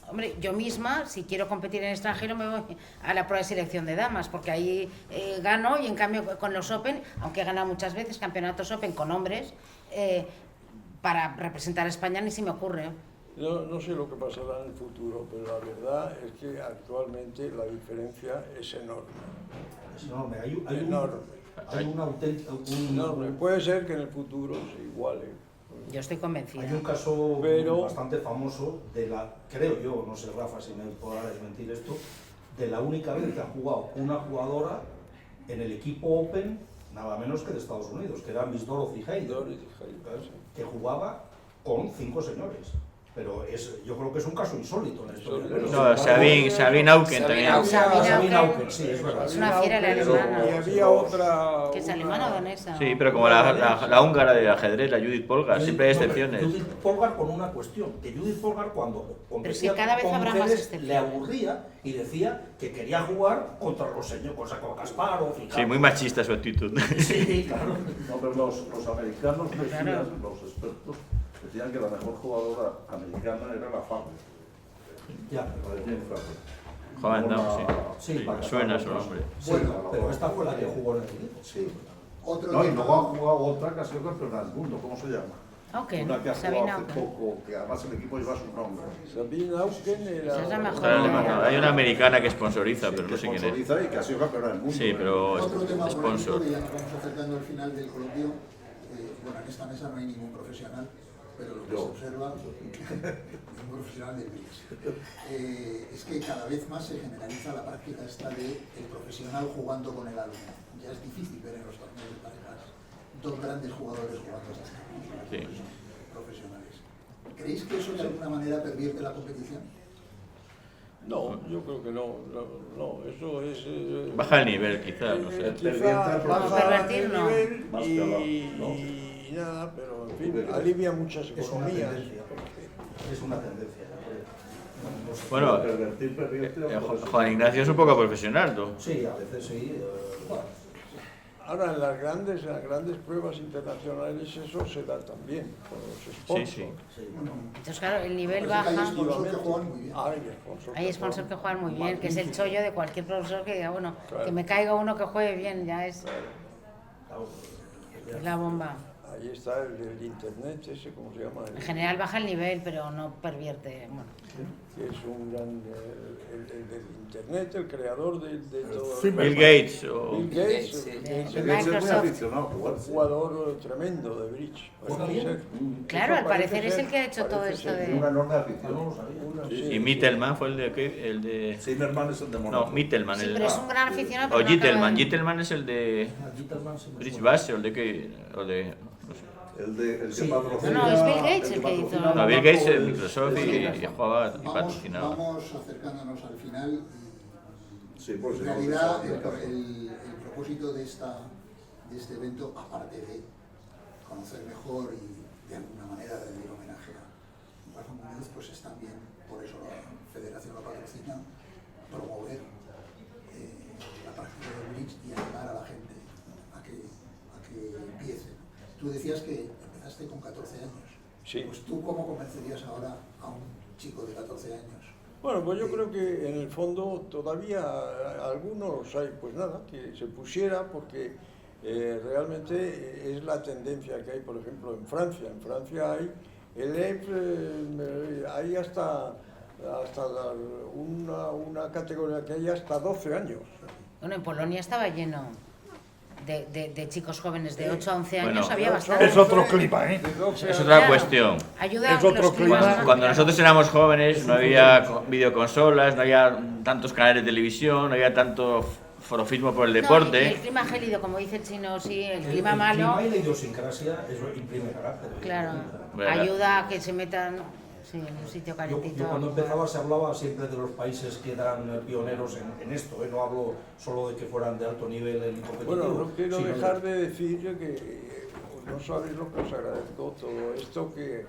hombre, yo misma, si quiero competir en extranjero, me voy a la prueba de selección de damas, porque ahí gano y en cambio con los Open, aunque he ganado muchas veces campeonatos Open con hombres, para representar a España ni se me ocurre. No sé lo que pasará en el futuro, pero la verdad es que actualmente la diferencia es enorme. Es enorme. Hay un auténtico... Enorme. Puede ser que en el futuro se iguale. Yo estoy convencida. Hay un caso Pero- bastante famoso de la, creo yo, no sé Rafa si me podrá desmentir esto, de la única vez que ha jugado una jugadora en el equipo Open, nada menos que de Estados Unidos, que era Miss Dorothy Hayden, Dorothy Hayden, sí. que jugaba con 5 señores. Pero yo creo que es un caso insólito en la historia. Pero No, Sabine Auken también. Sabine Auken, sí, es verdad. Es una fiera la alemana. Y había otra... ¿Que es alemana o danesa? Sí, pero como la húngara del ajedrez, la Judith Polgar, siempre hay No, pero excepciones. Judith Polgar con una cuestión, que Judith Polgar cuando competía cada vez con habrá más mujeres excepciones. le aburría y decía que quería jugar contra los señores, con Kasparov y Sí, muy machista su actitud. Sí, claro. No, pero los americanos decían, los expertos, decían que la mejor jugadora americana era la Farmer. Ya, La de Jane Farmer. Joven, no, sí. Sí, Sí, para me suena Qatar, su nombre. sí, Bueno, pero esta fue la que jugó en el equipo. Sí. Otro No, y tema- luego ha jugado otra que ha sido campeona del mundo, ¿cómo se llama? Auken, Una que ha Sabine jugado hace Auken. poco, que además el equipo lleva su nombre. Sabine Auken era... Esa es la mejor. Está en Alemania. Hay una americana que sponsoriza, pero no sé quién es. Sponsoriza y que ha sido campeona del mundo. Sí, pero Otro tema es polémico, sponsor. que ya nos vamos acercando al final del coloquio. Bueno, en esta mesa no hay ningún profesional, pero lo que se observa, ningún profesional del bridge. Es que cada vez más se generaliza la práctica esta de el profesional jugando con el alumno. Ya es difícil ver en los torneos de parejas dos grandes jugadores jugando así, Sí. profesionales. ¿Creéis que eso de alguna manera pervierte la competición? No, yo creo que no, eso es... Baja el nivel, quizás, no sé. Quizá baja pervertir, el no. nivel Más y, que hablar, ¿no? y nada, pero en fin, alivia muchas Es una economías. tendencia. Es una tendencia. Bueno, Juan Ignacio es un poco profesional, ¿no? Sí, a veces sí. Ahora, en las grandes pruebas internacionales eso se da también, con los sponsors. Sí. Entonces, claro, el nivel Parece que baja. hay sponsors que juegan muy bien. Hay sponsors que juegan muy bien, que es el chollo de cualquier profesor que diga, bueno, Claro. que me caiga uno que juegue bien, ya es la bomba. Ahí está el internet, ese, ¿cómo se llama? En general baja el nivel, pero no pervierte. Bueno, Que es un gran... el del internet, el creador de todo... Bill Gates o... Bill Gates, Sí. Gates, De Es muy Microsoft. aficionado a jugar. un jugador tremendo de bridge. Parece ser. Claro, Eso al parecer parece es ser, el que ha hecho todo parece esto ser. de... Una enorme Yo no afición. lo sabía. Sí, Y Mittelman fue el de... Zimmerman es el de No, Mónaco. Mittelman. Sí, El... pero es un gran aficionado. O pero no Gittelman. acaba- Gittelman es el de Gittelman sí me Bridge suena. Base, o el de qué... O de... No sé. El que Sí. patrocina. No, es Bill Gates el que hizo. patrocina No, Bill Gates es en Microsoft y jugaba y Vamos, patrocinaba. vamos acercándonos al final Sí, y pues en si no, realidad se sabe. el propósito de este evento, aparte de conocer mejor y de alguna manera rendir homenaje a Rafa Muñoz, pues es también, por eso la Federación lo patrocina, promover la práctica del bridge y animar a la gente a que empiece. Tú decías que empezaste con 14 años. Sí. Pues tú, ¿cómo convencerías ahora a un chico de 14 años? Bueno, pues yo creo que en el fondo todavía algunos hay, pues nada, que se pusiera porque realmente es la tendencia que hay, por ejemplo, en Francia. En Francia hay el hay hasta una categoría que hay hasta 12 años. Bueno, en Polonia estaba lleno de chicos jóvenes de 8 a 11 años, Bueno, había bastante. Es otro clima, ¿eh? Es otra cuestión. Ayuda a es que otro los clima. climas- Cuando nosotros éramos jóvenes no había videoconsolas, no había tantos canales de televisión, no había tanto forofismo por el No, y deporte. el clima gélido, como dice el chino, sí, el clima El malo, clima y la idiosincrasia, eso imprime carácter. claro, Verdad. ayuda a que se metan sí, en un sitio Yo calentito. cuando empezaba se hablaba siempre de los países que eran pioneros en esto, no hablo solo de que fueran de alto nivel en competitivo. Bueno, no quiero sino dejar de decir yo que no sabéis lo que os agradezco todo esto que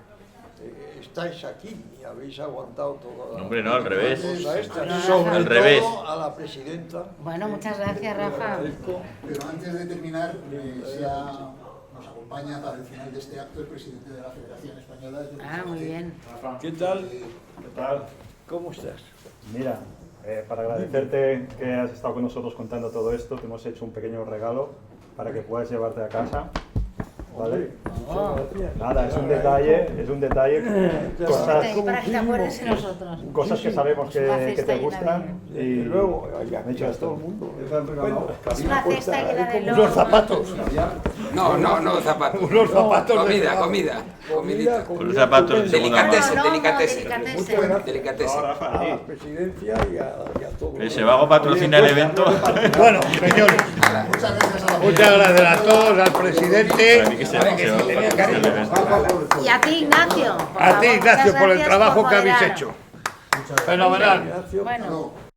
estáis aquí y habéis aguantado todo. Hombre, no, al revés. Sobre Al todo revés. a la presidenta. Bueno, muchas gracias, Rafa. Pero antes de terminar, nos acompaña para el final de este acto el presidente de la Federación Española de Tenis. Ah, muy bien. ¿Qué tal? ¿Qué tal? ¿Cómo estás? Mira, para agradecerte que has estado con nosotros contando todo esto, te hemos hecho un pequeño regalo para que puedas llevarte a casa. ¿Vale? Nada, es un detalle, cosas, Para que te acuerdes de nosotros. cosas que sabemos Una que cesta te llena gustan Y y luego, ya me he hecho esto. todo el mundo. Es una cesta llena de Unos logos. zapatos. No, zapatos. Unos zapatos de Comida, regalo. comidita. Con los zapatos de segunda mano. Delicatessen, No, no, delicatessen. delicatessen. Delicatessen. A la presidencia y a todo. El Sebago patrocina el evento. Bueno, señores, Muchas gracias a la muchas gracias a todos, al presidente. Para mí que Sebago patrocina el evento. Y a ti, Ignacio. por A ti, favor, Ignacio, muchas por el gracias trabajo por que habéis moderar. hecho. Fenomenal. Ignacio, Bueno. No.